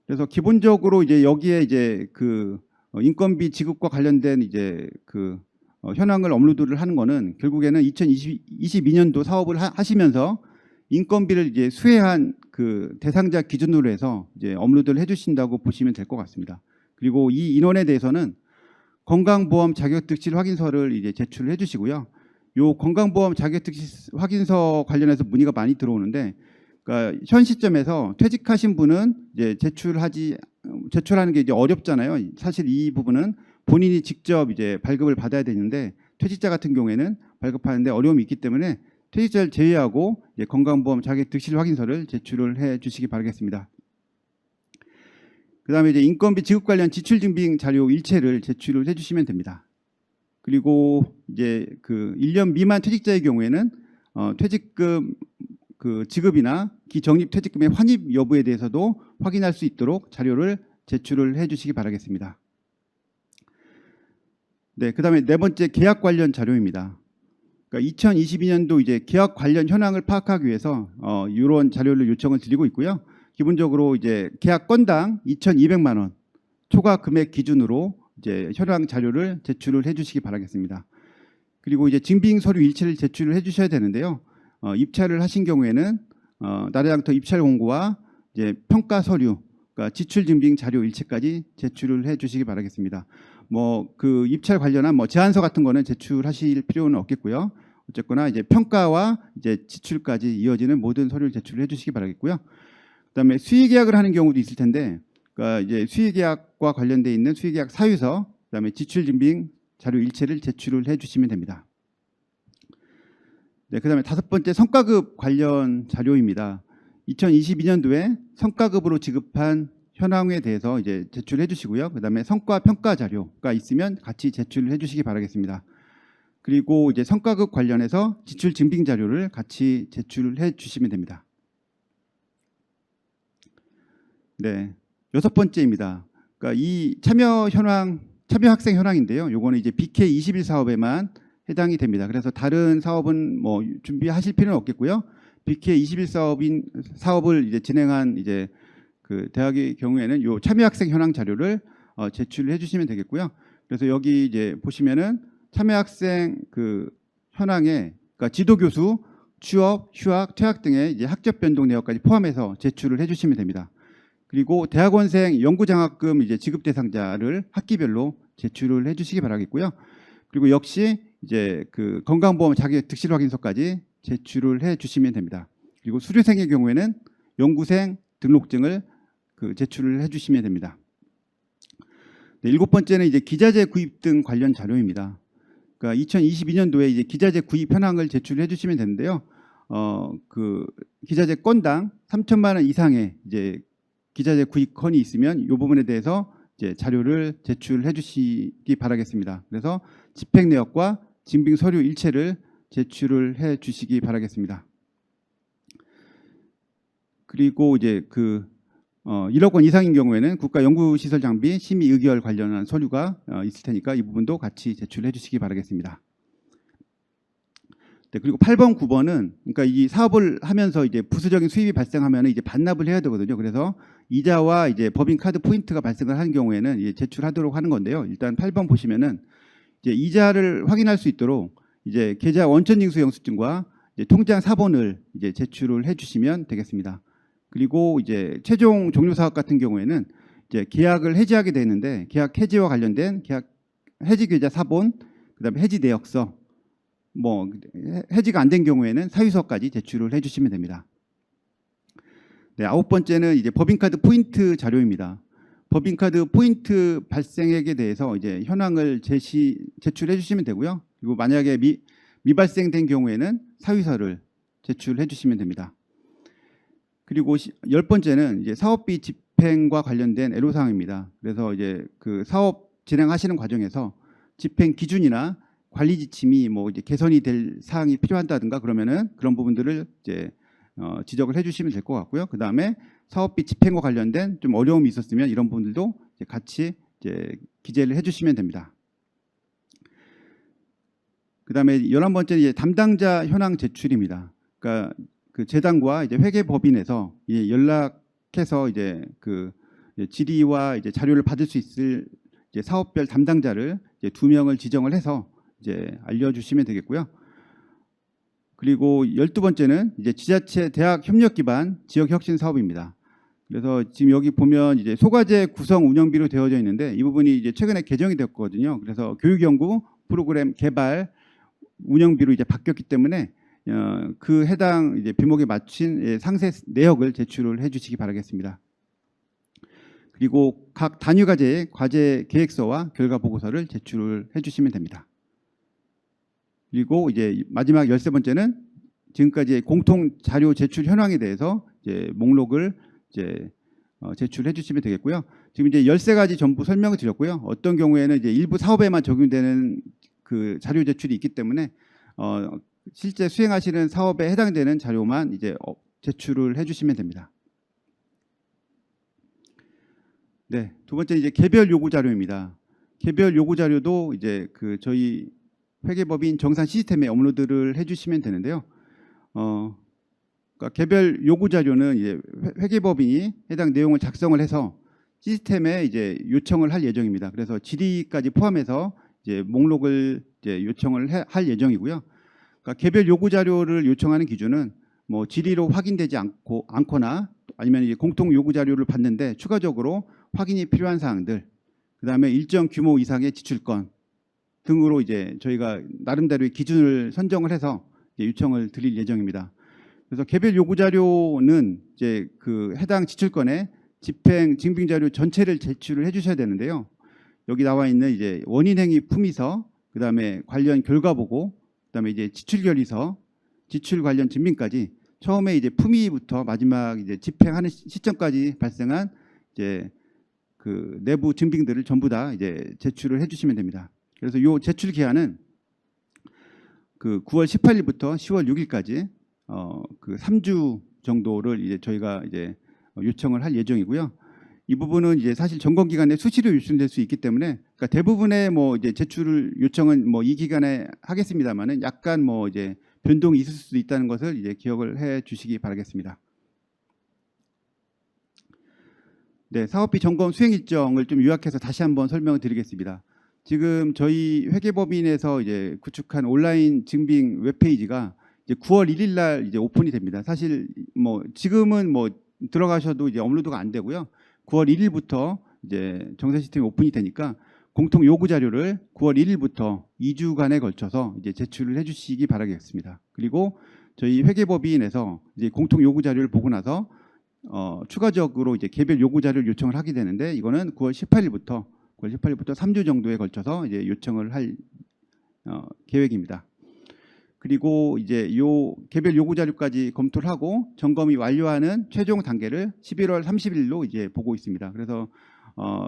그래서 기본적으로 이제 여기에 이제 그 인건비 지급과 관련된 이제 그 현황을 업로드를 하는 거는 결국에는 2022년도 사업을 하시면서 인건비를 이제 수혜한 그 대상자 기준으로 해서 이제 업로드를 해주신다고 보시면 될 것 같습니다. 그리고 이 인원에 대해서는 건강보험 자격특실 확인서를 이제 제출을 해주시고요. 요 건강보험 자격특실 확인서 관련해서 문의가 많이 들어오는데, 그러니까 현 시점에서 퇴직하신 분은 이제 제출하는 게 이제 어렵잖아요. 사실 이 부분은 본인이 직접 이제 발급을 받아야 되는데 퇴직자 같은 경우에는 발급하는데 어려움이 있기 때문에 퇴직자를 제외하고 이제 건강보험 자격특실 확인서를 제출을 해주시기 바라겠습니다. 그다음에 이제 인건비 지급 관련 지출 증빙 자료 일체를 제출을 해주시면 됩니다. 그리고 이제 그 1년 미만 퇴직자의 경우에는 퇴직금 그 지급이나 기적립 퇴직금의 환입 여부에 대해서도 확인할 수 있도록 자료를 제출을 해주시기 바라겠습니다. 네, 그다음에 네 번째 계약 관련 자료입니다. 그러니까 2022년도 이제 계약 관련 현황을 파악하기 위해서 이런 자료를 요청을 드리고 있고요. 기본적으로 이제 계약 건당 2,200만 원 초과 금액 기준으로 이제 현황 자료를 제출을 해주시기 바라겠습니다. 그리고 이제 증빙 서류 일체를 제출을 해주셔야 되는데요. 입찰을 하신 경우에는 나라장터 입찰 공고와 이제 평가 서류, 그러니까 지출 증빙 자료 일체까지 제출을 해주시기 바라겠습니다. 뭐 그 입찰 관련한 뭐 제안서 같은 거는 제출하실 필요는 없겠고요. 어쨌거나 이제 평가와 이제 지출까지 이어지는 모든 서류를 제출을 해주시기 바라겠고요. 그다음에 수의계약을 하는 경우도 있을 텐데, 그러니까 이제 수의계약과 관련돼 있는 수의계약 사유서, 그다음에 지출 증빙 자료 일체를 제출을 해주시면 됩니다. 네, 그다음에 다섯 번째 성과급 관련 자료입니다. 2022년도에 성과급으로 지급한 현황에 대해서 이제 제출해 주시고요. 그다음에 성과 평가 자료가 있으면 같이 제출을 해 주시기 바라겠습니다. 그리고 이제 성과급 관련해서 지출 증빙 자료를 같이 제출을 해 주시면 됩니다. 네, 여섯 번째입니다. 그러니까 이 참여 학생 현황인데요. 요거는 이제 BK 21 사업에만 해당이 됩니다. 그래서 다른 사업은 뭐 준비하실 필요는 없겠고요. BK 21 사업을 이제 진행한 이제 그 대학의 경우에는 요 참여 학생 현황 자료를 제출을 해주시면 되겠고요. 그래서 여기 이제 보시면은 참여 학생 그 현황에 그러니까 지도 교수, 취업, 휴학, 퇴학 등의 이제 학적 변동 내역까지 포함해서 제출을 해주시면 됩니다. 그리고 대학원생 연구장학금 이제 지급 대상자를 학기별로 제출을 해주시기 바라겠고요. 그리고 역시 이제 그 건강보험 자격특실 확인서까지 제출을 해주시면 됩니다. 그리고 수료생의 경우에는 연구생 등록증을 그 제출을 해주시면 됩니다. 네, 일곱 번째는 이제 기자재 구입 등 관련 자료입니다. 그러니까 2022년도에 이제 기자재 구입 현황을 제출해 주시면 되는데요. 그 기자재 건당 3천만 원 이상의 이제 기자재 구입 건이 있으면 이 부분에 대해서 이제 자료를 제출해 주시기 바라겠습니다. 그래서 집행 내역과 증빙 서류 일체를 제출을 해 주시기 바라겠습니다. 그리고 이제 그 1억 원 이상인 경우에는 국가연구시설 장비 심의 의결 관련한 서류가 있을 테니까 이 부분도 같이 제출해 주시기 바라겠습니다. 네, 그리고 8번, 9번은 그러니까 이 사업을 하면서 이제 부수적인 수입이 발생하면 이제 반납을 해야 되거든요. 그래서 이자와 이제 법인 카드 포인트가 발생을 하는 경우에는 이제 제출하도록 하는 건데요. 일단 8번 보시면은 이제 이자를 확인할 수 있도록 이제 계좌 원천징수 영수증과 이제 통장 사본을 이제 제출을 해주시면 되겠습니다. 그리고 이제 최종 종료 사업 같은 경우에는 이제 계약을 해지하게 되는데 계약 해지와 관련된 계약 해지 계좌 사본, 그다음에 해지 내역서, 뭐 해지가 안 된 경우에는 사유서까지 제출을 해주시면 됩니다. 네, 9번째는 이제 법인카드 포인트 자료입니다. 법인카드 포인트 발생액에 대해서 이제 현황을 제출해 주시면 되고요. 그리고 만약에 미발생된 경우에는 사유서를 제출해 주시면 됩니다. 그리고 10번째는 이제 사업비 집행과 관련된 애로사항입니다. 그래서 이제 그 사업 진행하시는 과정에서 집행 기준이나 관리 지침이 뭐 이제 개선이 될 사항이 필요하다든가 그러면은 그런 부분들을 이제 지적을 해주시면 될 것 같고요. 그 다음에 사업비 집행과 관련된 좀 어려움이 있었으면 이런 부분들도 이제 같이 이제 기재를 해주시면 됩니다. 그 다음에 11번째는 이제 담당자 현황 제출입니다. 그러니까 그 재단과 이제 회계법인에서 이제 연락해서 이제 그 질의와 이제 자료를 받을 수 있을 이제 사업별 담당자를 이제 2명을 지정을 해서 이제 알려주시면 되겠고요. 그리고 12번째는 이제 지자체 대학 협력 기반 지역 혁신 사업입니다. 그래서 지금 여기 보면 이제 소과제 구성 운영비로 되어져 있는데 이 부분이 이제 최근에 개정이 됐거든요. 그래서 교육 연구 프로그램 개발 운영비로 이제 바뀌었기 때문에 그 해당 이제 비목에 맞춘 상세 내역을 제출을 해주시기 바라겠습니다. 그리고 각 단위 과제의 과제 계획서와 결과 보고서를 제출을 해주시면 됩니다. 그리고 이제 마지막 13번째는 지금까지 공통 자료 제출 현황에 대해서 이제 목록을 이제 제출해 주시면 되겠고요. 지금 이제 13가지 전부 설명을 드렸고요. 어떤 경우에는 이제 일부 사업에만 적용되는 그 자료 제출이 있기 때문에 실제 수행하시는 사업에 해당되는 자료만 이제 제출을 해 주시면 됩니다. 네, 두 번째 이제 개별 요구 자료입니다. 개별 요구 자료도 이제 그 저희 회계법인 정산 시스템에 업로드를 해주시면 되는데요. 그러니까 개별 요구 자료는 이제 회계법인이 해당 내용을 작성을 해서 시스템에 이제 요청을 할 예정입니다. 그래서 질의까지 포함해서 이제 목록을 이제 요청을 할 예정이고요. 그러니까 개별 요구 자료를 요청하는 기준은 뭐 질의로 확인되지 않거나 아니면 이제 공통 요구 자료를 받는데 추가적으로 확인이 필요한 사항들, 그다음에 일정 규모 이상의 지출권 등으로 이제 저희가 나름대로의 기준을 선정을 해서 이제 요청을 드릴 예정입니다. 그래서 개별 요구 자료는 이제 그 해당 지출권의 집행 증빙 자료 전체를 제출을 해주셔야 되는데요. 여기 나와 있는 이제 원인행위 품위서, 그다음에 관련 결과 보고, 그다음에 이제 지출 결의서, 지출 관련 증빙까지 처음에 이제 품위부터 마지막 이제 집행하는 시점까지 발생한 이제 그 내부 증빙들을 전부 다 이제 제출을 해주시면 됩니다. 그래서 요 제출 기한은 그 9월 18일부터 10월 6일까지 그 3주 정도를 이제 저희가 이제 요청을 할 예정이고요. 이 부분은 이제 사실 점검 기간에 수시로 요청될 수 있기 때문에 그러니까 대부분의 뭐 이제 제출 요청은 뭐 이 기간에 하겠습니다만은 약간 뭐 이제 변동이 있을 수도 있다는 것을 이제 기억을 해 주시기 바라겠습니다. 네, 사업비 점검 수행 일정을 좀 요약해서 다시 한번 설명을 드리겠습니다. 지금 저희 회계법인에서 이제 구축한 온라인 증빙 웹페이지가 이제 9월 1일 날 이제 오픈이 됩니다. 사실 뭐 지금은 뭐 들어가셔도 이제 업로드가 안 되고요. 9월 1일부터 이제 정산 시스템이 오픈이 되니까 공통 요구 자료를 9월 1일부터 2주간에 걸쳐서 이제 제출을 해주시기 바라겠습니다. 그리고 저희 회계법인에서 이제 공통 요구 자료를 보고 나서 추가적으로 이제 개별 요구 자료를 요청을 하게 되는데 이거는 9월 18일부터 3주 정도에 걸쳐서 이제 요청을 할 계획입니다. 그리고 이제 요 개별 요구 자료까지 검토를 하고 점검이 완료하는 최종 단계를 11월 30일로 이제 보고 있습니다. 그래서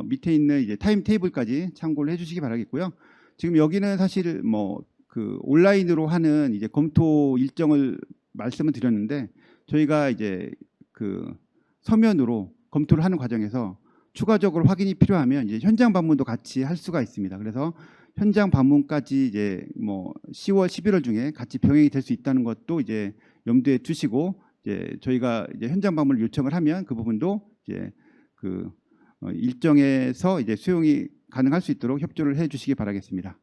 밑에 있는 이제 타임 테이블까지 참고를 해주시기 바라겠고요. 지금 여기는 사실 뭐 그 온라인으로 하는 이제 검토 일정을 말씀을 드렸는데 저희가 이제 그 서면으로 검토를 하는 과정에서 추가적으로 확인이 필요하면 이제 현장 방문도 같이 할 수가 있습니다. 그래서 현장 방문까지 이제 뭐 10월, 11월 중에 같이 병행이 될 수 있다는 것도 이제 염두에 두시고 이제 저희가 이제 현장 방문을 요청을 하면 그 부분도 이제 그 일정에서 이제 수용이 가능할 수 있도록 협조를 해주시기 바라겠습니다.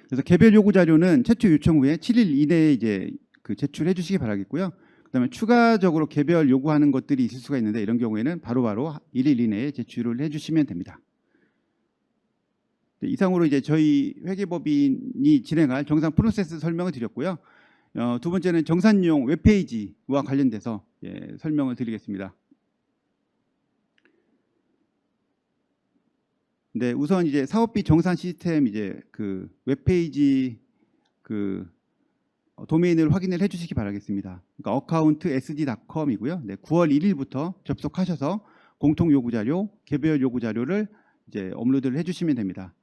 그래서 개별 요구 자료는 최초 요청 후에 7일 이내에 이제 그 제출해 주시기 바라겠고요. 그다음에 추가적으로 개별 요구하는 것들이 있을 수가 있는데 이런 경우에는 바로바로 1일 이내에 제출을 해주시면 됩니다. 네, 이상으로 이제 저희 회계법인이 진행할 정산 프로세스 설명을 드렸고요. 두 번째는 정산용 웹페이지와 관련돼서 설명을 드리겠습니다. 네, 우선 이제 사업비 정산 시스템 이제 그 웹페이지 그 도메인을 확인을 해주시기 바라겠습니다. 그러니까 accountsd.com이고요. 네, 9월 1일부터 접속하셔서 공통 요구 자료, 개별 요구 자료를 이제 업로드를 해주시면 됩니다.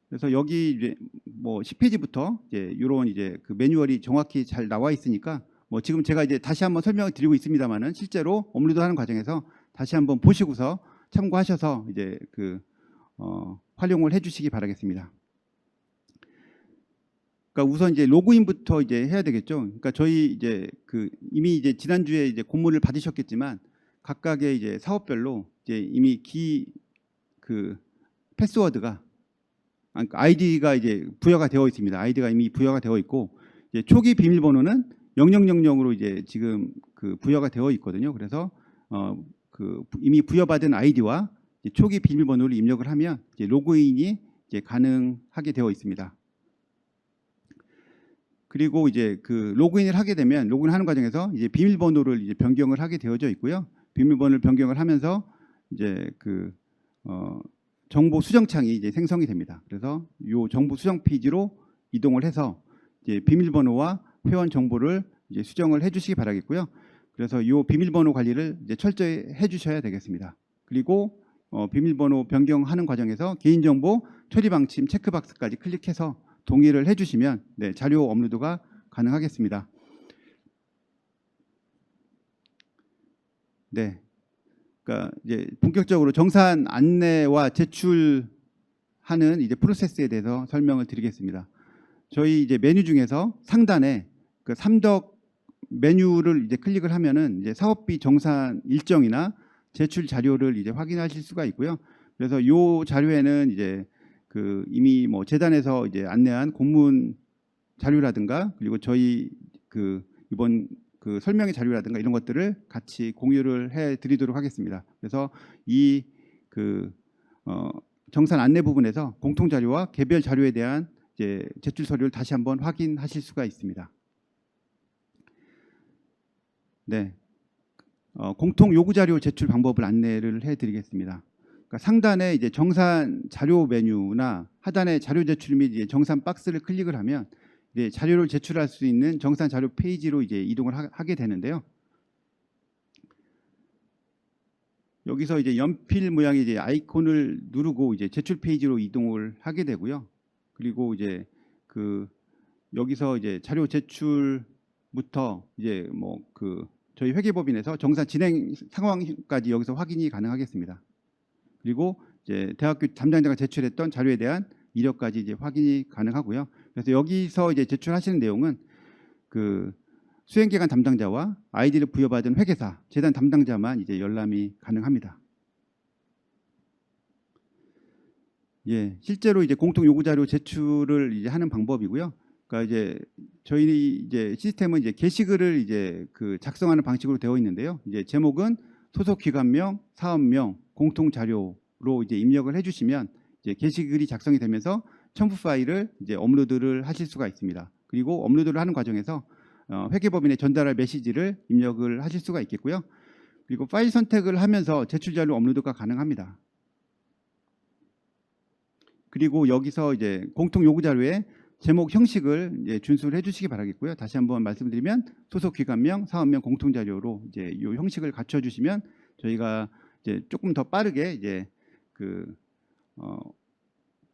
그래서 여기 이제 뭐 10페이지부터 이제 이런 이제 그 매뉴얼이 정확히 잘 나와 있으니까 뭐 지금 제가 이제 다시 한번 설명을 드리고 있습니다만은 실제로 업로드하는 과정에서 다시 한번 보시고서 참고하셔서 이제 그 활용을 해주시기 바라겠습니다. 그러니까 우선 이제 로그인부터 이제 해야 되겠죠. 그러니까 저희 이제 그 이미 이제 지난주에 이제 공문을 받으셨겠지만 각각의 이제 사업별로 이제 이미 그 패스워드가 그러니까 아이디가 이제 부여가 되어 있습니다. 아이디가 이미 부여가 되어 있고 이제 초기 비밀번호는 0000으로 이제 지금 그 부여가 되어 있거든요. 그래서 그 이미 부여받은 아이디와 초기 비밀번호를 입력을 하면 이제 로그인이 이제 가능하게 되어 있습니다. 그리고 이제 그 로그인을 하게 되면 로그인하는 과정에서 이제 비밀번호를 이제 변경을 하게 되어져 있고요. 비밀번호를 변경을 하면서 이제 그 정보 수정창이 이제 생성이 됩니다. 그래서 이 정보 수정 페이지로 이동을 해서 이제 비밀번호와 회원 정보를 이제 수정을 해주시기 바라겠고요. 그래서 이 비밀번호 관리를 이제 철저히 해주셔야 되겠습니다. 그리고 비밀번호 변경하는 과정에서 개인정보 처리 방침 체크박스까지 클릭해서 동의를 해주시면 네, 자료 업로드가 가능하겠습니다. 네, 그러니까 이제 본격적으로 정산 안내와 제출하는 이제 프로세스에 대해서 설명을 드리겠습니다. 저희 이제 메뉴 중에서 상단에 그 삼덕 메뉴를 이제 클릭을 하면은 이제 사업비 정산 일정이나 제출 자료를 이제 확인하실 수가 있고요. 그래서 이 자료에는 이제 그 이미 뭐 재단에서 이제 안내한 공문 자료라든가 그리고 저희 그 이번 그 설명의 자료라든가 이런 것들을 같이 공유를 해 드리도록 하겠습니다. 그래서 이 그 정산 안내 부분에서 공통 자료와 개별 자료에 대한 이제 제출 서류를 다시 한번 확인하실 수가 있습니다. 네, 공통 요구 자료 제출 방법을 안내를 해 드리겠습니다. 그러니까 상단에 이제 정산 자료 메뉴나 하단에 자료 제출 및 이제 정산 박스를 클릭을 하면 이제 자료를 제출할 수 있는 정산 자료 페이지로 이제 이동을 하게 되는데요. 여기서 이제 연필 모양의 이제 아이콘을 누르고 이제 제출 페이지로 이동을 하게 되고요. 그리고 이제 그 여기서 이제 자료 제출부터 이제 뭐 그 저희 회계법인에서 정산 진행 상황까지 여기서 확인이 가능하겠습니다. 그리고 이제 대학교 담당자가 제출했던 자료에 대한 이력까지 이제 확인이 가능하고요. 그래서 여기서 이제 제출하시는 내용은 그 수행기관 담당자와 아이디를 부여받은 회계사, 재단 담당자만 이제 열람이 가능합니다. 예, 실제로 이제 공통 요구 자료 제출을 이제 하는 방법이고요. 그러니까 이제 저희 이제 시스템은 이제 게시글을 이제 그 작성하는 방식으로 되어 있는데요. 이제 제목은 소속 기관명, 사업명, 공통 자료로 이제 입력을 해주시면 이제 게시글이 작성이 되면서 첨부 파일을 이제 업로드를 하실 수가 있습니다. 그리고 업로드를 하는 과정에서 회계법인에 전달할 메시지를 입력을 하실 수가 있겠고요. 그리고 파일 선택을 하면서 제출 자료 업로드가 가능합니다. 그리고 여기서 이제 공통 요구 자료에 제목 형식을 이제 준수를 해주시기 바라겠고요. 다시 한번 말씀드리면 소속 기관명, 사업명, 공통 자료로 이제 이 형식을 갖춰주시면 저희가 이제 조금 더 빠르게 이제 그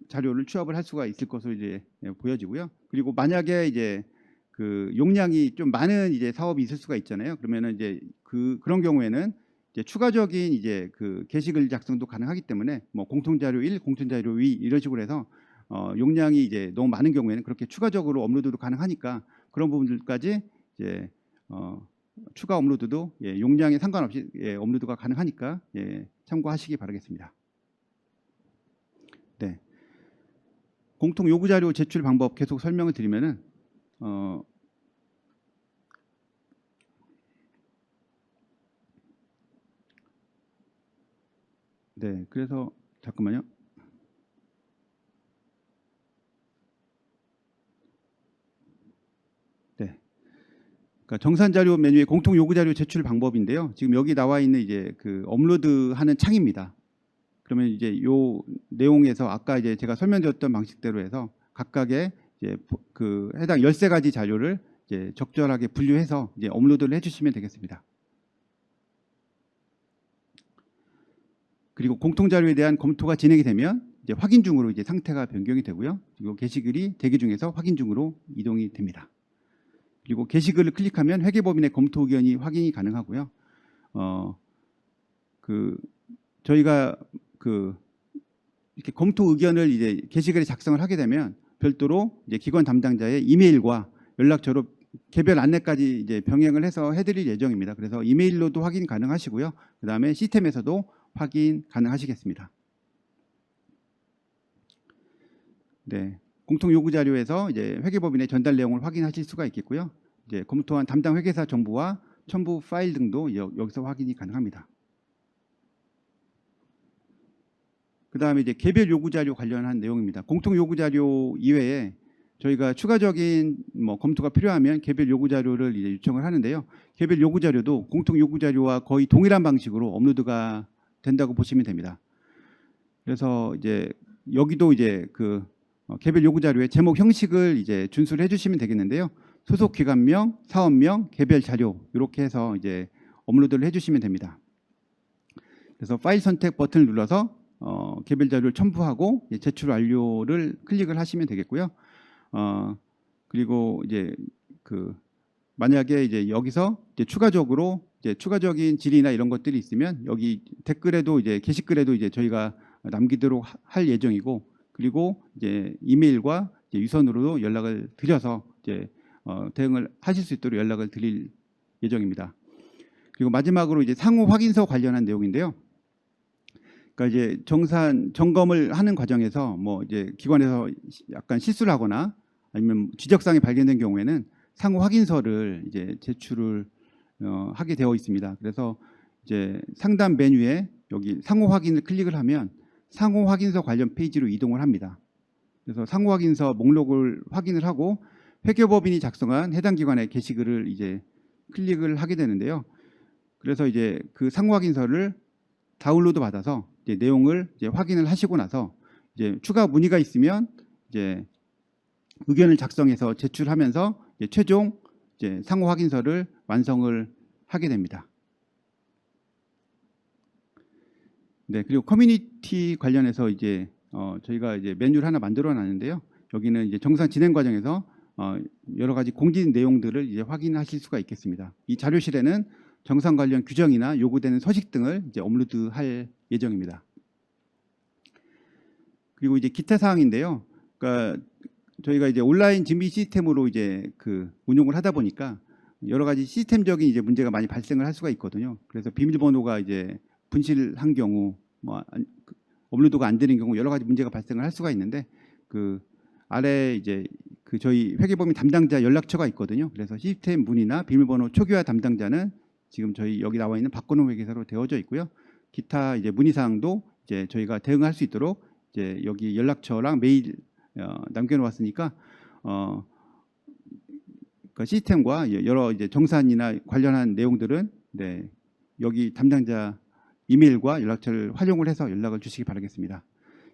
자료를 취합을 할 수가 있을 것으로 이제 보여지고요. 그리고 만약에 이제 그 용량이 좀 많은 이제 사업이 있을 수가 있잖아요. 그러면은 이제 그런 경우에는 이제 추가적인 이제 그 게시글 작성도 가능하기 때문에 뭐 공통 자료 1, 공통 자료 2 이런 식으로 해서 용량이 이제 너무 많은 경우에는 그렇게 추가적으로 업로드도 가능하니까 그런 부분들까지 이제 추가 업로드도 용량에 상관없이 업로드가 가능하니까 참고하시기 바라겠습니다. 네. 공통 요구 자료 제출 방법 계속 설명을 드리면은 네, 그래서 잠깐만요. 네. 그러니까 정산 자료 메뉴의 공통 요구 자료 제출 방법인데요. 지금 여기 나와 있는 이제 그 업로드하는 창입니다. 그러면 이제 요 내용에서 아까 이제 제가 설명드렸던 방식대로 해서 각각의 이제 그 해당 13가지 자료를 이제 적절하게 분류해서 이제 업로드를 해주시면 되겠습니다. 그리고 공통 자료에 대한 검토가 진행이 되면 이제 확인 중으로 이제 상태가 변경이 되고요. 그리고 게시글이 대기 중에서 확인 중으로 이동이 됩니다. 그리고 게시글을 클릭하면 회계법인의 검토 의견이 확인이 가능하고요. 저희가 이렇게 검토 의견을 이제 게시글에 작성을 하게 되면 별도로 이제 기관 담당자의 이메일과 연락처로 개별 안내까지 이제 병행을 해서 해드릴 예정입니다. 그래서 이메일로도 확인 가능하시고요. 그 다음에 시스템에서도 확인 가능하시겠습니다. 네, 공통 요구 자료에서 이제 회계법인의 전달 내용을 확인하실 수가 있겠고요. 이제 검토한 담당 회계사 정보와 첨부 파일 등도 여기서 확인이 가능합니다. 그 다음에 이제 개별 요구 자료 관련한 내용입니다. 공통 요구 자료 이외에 저희가 추가적인 검토가 필요하면 개별 요구 자료를 이제 요청을 하는데요. 개별 요구 자료도 공통 요구 자료와 거의 동일한 방식으로 업로드가 된다고 보시면 됩니다. 그래서 이제 여기도 이제 그 개별 요구 자료의 제목 형식을 이제 준수를 해주시면 되겠는데요. 소속 기관명, 사업명, 개별 자료 이렇게 해서 이제 업로드를 해주시면 됩니다. 그래서 파일 선택 버튼을 눌러서 개별 자료를 첨부하고 제출 완료를 클릭을 하시면 되겠고요. 그리고 이제 만약에 이제 여기서 이제 추가적으로 이제 추가적인 질의나 이런 것들이 있으면 여기 댓글에도 이제 게시글에도 이제 저희가 남기도록 할 예정이고, 그리고 이제 이메일과 이제 유선으로도 연락을 드려서 이제 대응을 하실 수 있도록 연락을 드릴 예정입니다. 그리고 마지막으로 이제 상호 확인서 관련한 내용인데요. 그러니까 이제 정산 점검을 하는 과정에서 이제 기관에서 약간 실수를 하거나 아니면 지적사항이 발견된 경우에는 상호 확인서를 이제 제출을 하게 되어 있습니다. 그래서 이제 상단 메뉴에 여기 상호 확인을 클릭을 하면 상호 확인서 관련 페이지로 이동을 합니다. 그래서 상호 확인서 목록을 확인을 하고 회계법인이 작성한 해당 기관의 게시글을 이제 클릭을 하게 되는데요. 그래서 이제 그 상호 확인서를 다운로드 받아서 이제 내용을 이제 확인을 하시고 나서 이제 추가 문의가 있으면 이제 의견을 작성해서 제출하면서 이제 최종 이제 상호 확인서를 완성을 하게 됩니다. 네, 그리고 커뮤니티 관련해서 이제 저희가 이제 메뉴를 하나 만들어 놨는데요. 여기는 이제 정산 진행 과정에서 여러 가지 공지 내용들을 이제 확인하실 수가 있겠습니다. 이 자료실에는 정산 관련 규정이나 요구되는 서식 등을 이제 업로드할 예정입니다. 그리고 이제 기타 사항인데요. 그러니까 저희가 이제 온라인 증빙 시스템으로 이제 운용을 하다 보니까 여러 가지 시스템적인 이제 문제가 많이 발생을 할 수가 있거든요. 그래서 비밀번호가 이제 분실한 경우, 업로드가 안 되는 경우 여러 가지 문제가 발생을 할 수가 있는데 아래 이제 저희 회계법인 담당자 연락처가 있거든요. 그래서 시스템 문의나 비밀번호 초기화 담당자는 지금 저희 여기 나와 있는 박건호 회계사로 되어져 있고요. 기타 이제 문의 사항도 이제 저희가 대응할 수 있도록 이제 여기 연락처랑 메일 남겨놓았으니까 그 시스템과 여러 이제 정산이나 관련한 내용들은 네, 여기 담당자 이메일과 연락처를 활용을 해서 연락을 주시기 바라겠습니다.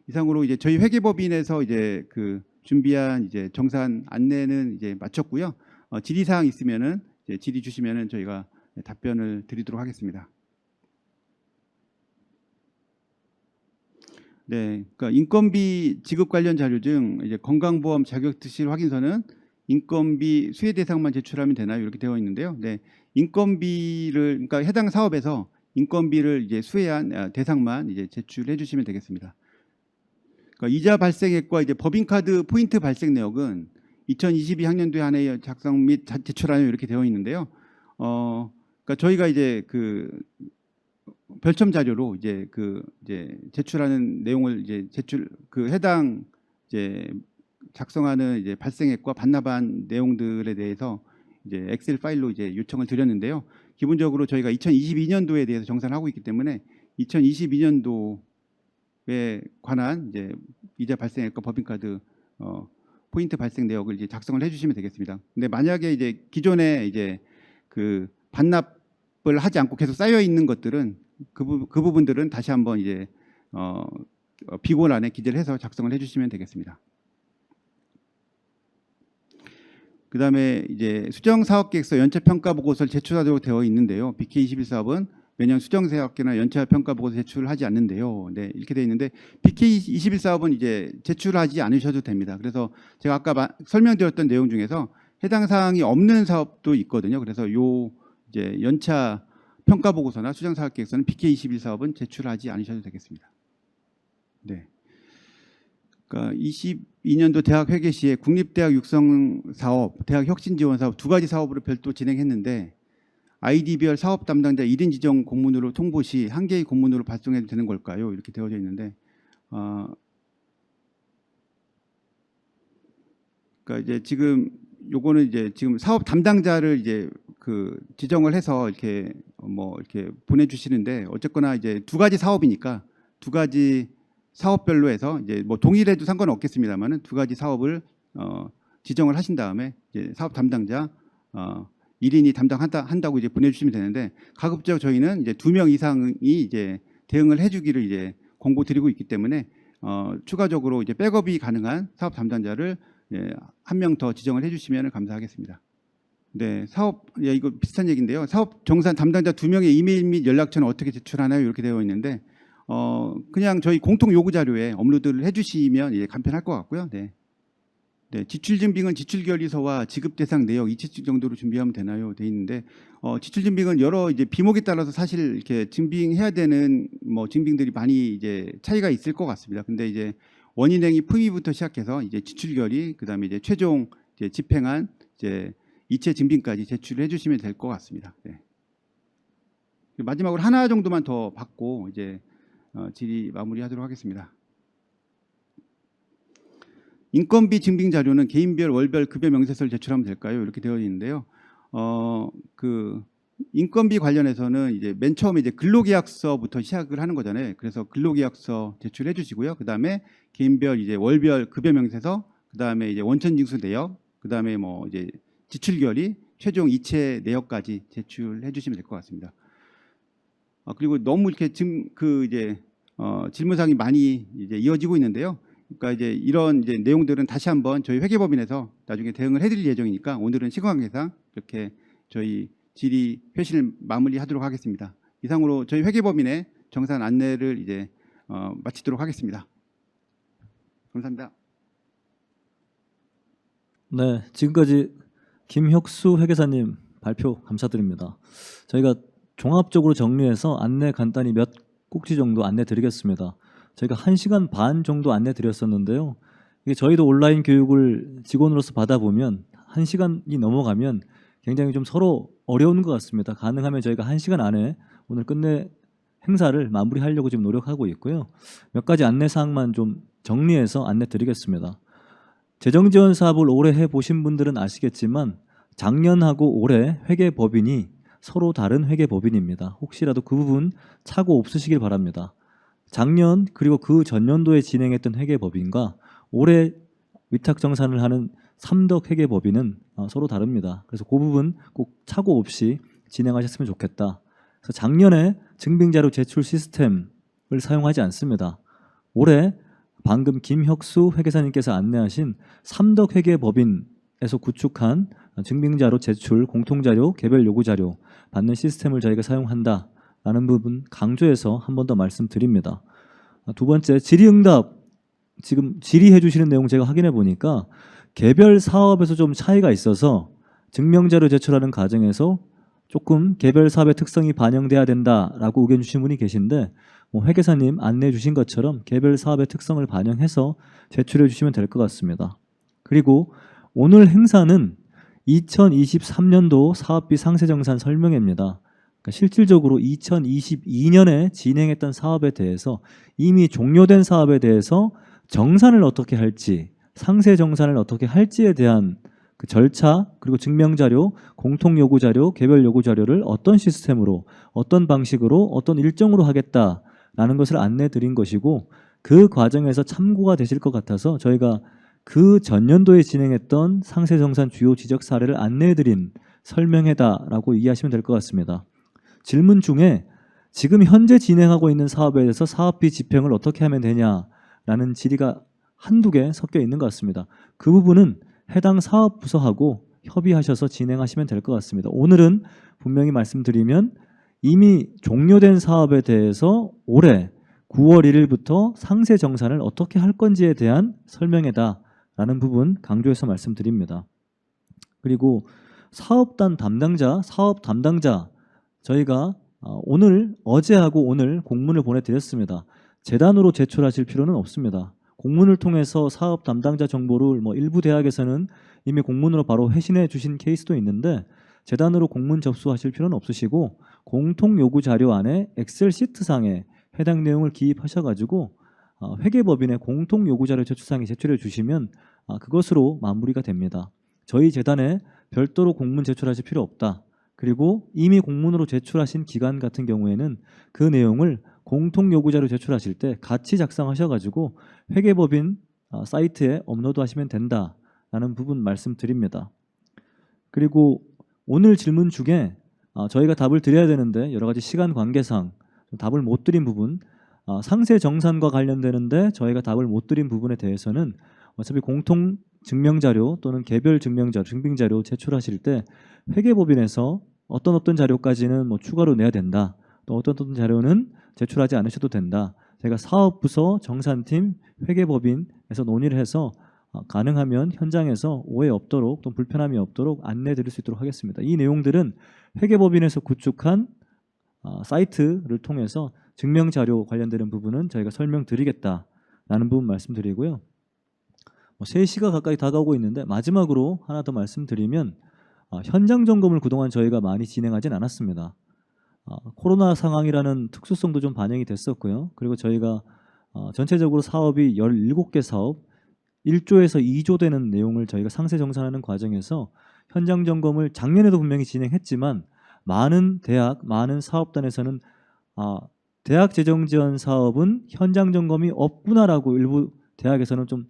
이상으로 이제 저희 회계법인에서 이제 준비한 이제 정산 안내는 이제 마쳤고요. 질의 사항 있으면은 이제 질의 주시면은 저희가 답변을 드리도록 하겠습니다. 네, 그러니까 인건비 지급 관련 자료 중 이제 건강보험 자격특실 확인서는 인건비 수혜 대상만 제출하면 되나요? 이렇게 되어 있는데요. 네, 인건비를 그러니까 해당 사업에서 인건비를 이제 수혜한 대상만 이제 제출해 주시면 되겠습니다. 그러니까 이자 발생액과 이제 법인카드 포인트 발생 내역은 2022학년도에 한해 작성 및 제출하여 이렇게 되어 있는데요. 그러니까 저희가 이제 별첨 자료로 이제 이제 제출하는 내용을 이제 해당 이제 작성하는 이제 발생액과 반납한 내용들에 대해서 이제 엑셀 파일로 이제 요청을 드렸는데요. 기본적으로 저희가 2022년도에 대해서 정산하고 있기 때문에 2022년도 사업에 관한 이제 이자 발생액과 법인카드 포인트 발생 내역을 이제 작성을 해주시면 되겠습니다. 근데 만약에 이제 기존에 이제 그 반납을 하지 않고 계속 쌓여 있는 것들은 그 부분들은 다시 한번 이제 비고란에 기재를 해서 작성을 해주시면 되겠습니다. 그다음에 이제 수정 사업 계획서 연차 평가 보고서를 제출하도록 되어 있는데요. BK21 사업은 매년 수정 사업계획이나 연차 평가 보고서 제출을 하지 않는데요. 네, 이렇게 되어 있는데 BK21 사업은 이제 제출하지 않으셔도 됩니다. 그래서 제가 아까 설명드렸던 내용 중에서 해당 사항이 없는 사업도 있거든요. 그래서 요 이제 연차 평가 보고서나 수정 사업 계획서는 BK21 사업은 제출하지 않으셔도 되겠습니다. 네. 그러니까 22년도 대학 회계 시에 국립대학 육성 사업, 대학 혁신 지원 사업 두 가지 사업으로 별도 진행했는데 ID별 사업 담당자 1인 지정 공문으로 통보 시 한 개의 공문으로 발송해도 되는 걸까요? 이렇게 되어져 있는데, 그러니까 이제 지금 요거는 이제 지금 사업 담당자를 이제 그 지정을 해서 이렇게 뭐 이렇게 보내주시는데 어쨌거나 이제 두 가지 사업이니까 두 가지 사업별로 해서 이제 뭐 동일해도 상관은 없겠습니다만은 두 가지 사업을 지정을 하신 다음에 이제 사업 담당자 1인이 담당한다고 이제 보내주시면 되는데 가급적 저희는 이제 2명 이상이 이제 대응을 해주기를 이제 권고 드리고 있기 때문에 추가적으로 이제 백업이 가능한 사업 담당자를 한 명 더 지정을 해주시면 감사하겠습니다. 네, 사업 이거 비슷한 얘기인데요. 사업 정산 담당자 2명의 이메일 및 연락처는 어떻게 제출하나요? 이렇게 되어 있는데 그냥 저희 공통 요구 자료에 업로드를 해주시면 이제 간편할 것 같고요. 네. 네, 지출 증빙은 지출 결의서와 지급 대상 내역 2채씩 정도로 준비하면 되나요? 돼 있는데 지출 증빙은 여러 이제 비목에 따라서 사실 이렇게 증빙해야 되는 뭐 증빙들이 많이 이제 차이가 있을 것 같습니다. 근데 이제 원인행위 품위부터 시작해서 이제 지출 결의, 그다음에 이제 최종 이제 집행한 이제 이체 증빙까지 제출을 해주시면 될 것 같습니다. 네. 마지막으로 하나 정도만 더 받고 이제 질의 마무리하도록 하겠습니다. 인건비 증빙 자료는 개인별 월별 급여 명세서를 제출하면 될까요? 이렇게 되어 있는데요. 그 인건비 관련해서는 이제 맨 처음에 이제 근로계약서부터 시작을 하는 거잖아요. 그래서 근로계약서 제출해 주시고요. 그다음에 개인별 이제 월별 급여 명세서, 그다음에 이제 원천징수 내역, 그다음에 뭐 이제 지출 결의, 최종 이체 내역까지 제출해 주시면 될 것 같습니다. 그리고 너무 이렇게 이제 질문사항이 많이 이제 이어지고 있는데요. 그러니까 이제 이런 이제 내용들은 다시 한번 저희 회계법인에서 나중에 대응을 해드릴 예정이니까 오늘은 시간 관계상 이렇게 저희 질의 회신을 마무리하도록 하겠습니다. 이상으로 저희 회계법인의 정산 안내를 이제 마치도록 하겠습니다. 감사합니다. 네, 지금까지 김혁수 회계사님 발표 감사드립니다. 저희가 종합적으로 정리해서 안내 간단히 몇 꼭지 정도 안내 드리겠습니다. 저희가 1시간 반 정도 안내 드렸었는데요. 이게 저희도 온라인 교육을 직원으로서 받아보면 1시간이 넘어가면 굉장히 좀 서로 어려운 것 같습니다. 가능하면 저희가 1시간 안에 오늘 끝내 행사를 마무리하려고 지금 노력하고 있고요. 몇 가지 안내 사항만 좀 정리해서 안내 드리겠습니다. 재정지원 사업을 오래 해보신 분들은 아시겠지만 작년하고 올해 회계법인이 서로 다른 회계법인입니다. 혹시라도 그 부분 착오 없으시길 바랍니다. 작년 그리고 그 전년도에 진행했던 회계법인과 올해 위탁정산을 하는 삼덕 회계법인은 서로 다릅니다. 그래서 그 부분 꼭 착오 없이 진행하셨으면 좋겠다. 그래서 작년에 증빙자료 제출 시스템을 사용하지 않습니다. 올해 방금 김혁수 회계사님께서 안내하신 삼덕 회계법인에서 구축한 증빙자료 제출, 공통자료, 개별 요구자료 받는 시스템을 저희가 사용한다. 라는 부분 강조해서 한 번 더 말씀드립니다. 두 번째, 질의응답. 지금 질의해 주시는 내용 제가 확인해 보니까 개별 사업에서 좀 차이가 있어서 증명자료 제출하는 과정에서 조금 개별 사업의 특성이 반영돼야 된다라고 의견 주신 분이 계신데 회계사님 안내해 주신 것처럼 개별 사업의 특성을 반영해서 제출해 주시면 될 것 같습니다. 그리고 오늘 행사는 2023년도 사업비 상세정산 설명회입니다. 실질적으로 2022년에 진행했던 사업에 대해서 이미 종료된 사업에 대해서 정산을 어떻게 할지, 상세 정산을 어떻게 할지에 대한 그 절차, 그리고 증명자료, 공통요구자료, 개별 요구자료를 어떤 시스템으로, 어떤 방식으로, 어떤 일정으로 하겠다라는 것을 안내 드린 것이고, 그 과정에서 참고가 되실 것 같아서 저희가 그 전년도에 진행했던 상세정산 주요 지적 사례를 안내해드린 설명회다라고 이해하시면 될 것 같습니다. 질문 중에 지금 현재 진행하고 있는 사업에 대해서 사업비 집행을 어떻게 하면 되냐라는 질의가 한두 개 섞여 있는 것 같습니다. 그 부분은 해당 사업 부서하고 협의하셔서 진행하시면 될 것 같습니다. 오늘은 분명히 말씀드리면 이미 종료된 사업에 대해서 올해 9월 1일부터 상세 정산을 어떻게 할 건지에 대한 설명회다라는 부분 강조해서 말씀드립니다. 그리고 사업 담당자 저희가 어제하고 오늘 공문을 보내드렸습니다. 재단으로 제출하실 필요는 없습니다. 공문을 통해서 사업 담당자 정보를 일부 대학에서는 이미 공문으로 바로 회신해 주신 케이스도 있는데 재단으로 공문 접수하실 필요는 없으시고 공통 요구 자료 안에 엑셀 시트상에 해당 내용을 기입하셔가지고 회계법인의 공통 요구 자료 제출상에 제출해 주시면 그것으로 마무리가 됩니다. 저희 재단에 별도로 공문 제출하실 필요 없다. 그리고 이미 공문으로 제출하신 기관 같은 경우에는 그 내용을 공통 요구 자료 제출하실 때 같이 작성하셔가지고 회계법인 사이트에 업로드하시면 된다라는 부분 말씀드립니다. 그리고 오늘 질문 중에 저희가 답을 드려야 되는데 여러 가지 시간 관계상 답을 못 드린 부분, 상세 정산과 관련되는데 저희가 답을 못 드린 부분에 대해서는 어차피 공통 증명자료 또는 개별 증명자료, 증빙자료 제출하실 때 회계법인에서 어떤 자료까지는 추가로 내야 된다. 또 어떤 자료는 제출하지 않으셔도 된다. 제가 사업부서, 정산팀, 회계법인에서 논의를 해서 가능하면 현장에서 오해 없도록 또 불편함이 없도록 안내 드릴 수 있도록 하겠습니다. 이 내용들은 회계법인에서 구축한 사이트를 통해서 증명자료 관련되는 부분은 저희가 설명드리겠다라는 부분 말씀드리고요. 3시가 가까이 다가오고 있는데 마지막으로 하나 더 말씀드리면 현장 점검을 그동안 저희가 많이 진행하진 않았습니다. 코로나 상황이라는 특수성도 좀 반영이 됐었고요. 그리고 저희가 전체적으로 사업이 17개 사업 1조에서 2조 되는 내용을 저희가 상세 정산하는 과정에서 현장 점검을 작년에도 분명히 진행했지만 많은 대학, 많은 사업단에서는 대학 재정 지원 사업은 현장 점검이 없구나라고 일부 대학에서는 좀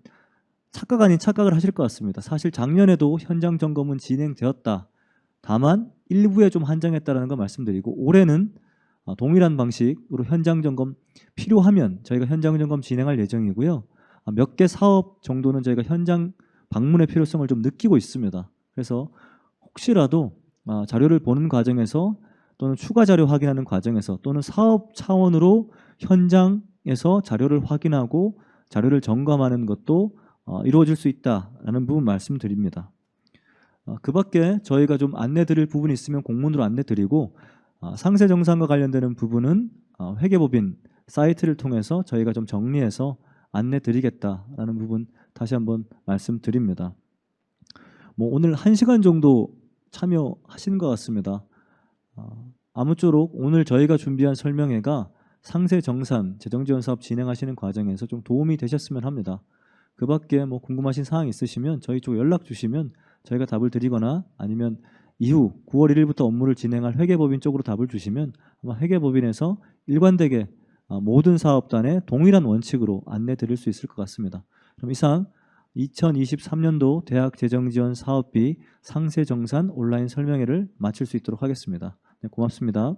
착각 아닌 착각을 하실 것 같습니다. 사실 작년에도 현장 점검은 진행되었다. 다만 일부에 좀 한정했다라는 거 말씀드리고 올해는 동일한 방식으로 현장 점검 필요하면 저희가 현장 점검 진행할 예정이고요. 몇 개 사업 정도는 저희가 현장 방문의 필요성을 좀 느끼고 있습니다. 그래서 혹시라도 자료를 보는 과정에서 또는 추가 자료 확인하는 과정에서 또는 사업 차원으로 현장에서 자료를 확인하고 자료를 점검하는 것도 이루어질 수 있다라는 부분 말씀드립니다. 그 밖에 저희가 좀 안내 드릴 부분이 있으면 공문으로 안내 드리고 상세 정산과 관련되는 부분은 회계법인 사이트를 통해서 저희가 좀 정리해서 안내 드리겠다라는 부분 다시 한번 말씀드립니다. 오늘 1시간 정도 참여하신 것 같습니다. 아무쪼록 오늘 저희가 준비한 설명회가 상세 정산, 재정지원 사업 진행하시는 과정에서 좀 도움이 되셨으면 합니다. 그 밖에 궁금하신 사항 있으시면 저희 쪽 연락 주시면 저희가 답을 드리거나 아니면 이후 9월 1일부터 업무를 진행할 회계법인 쪽으로 답을 주시면 아마 회계법인에서 일관되게 모든 사업단의 동일한 원칙으로 안내 드릴 수 있을 것 같습니다. 그럼 이상 2023년도 대학 재정지원 사업비 상세 정산 온라인 설명회를 마칠 수 있도록 하겠습니다. 네, 고맙습니다.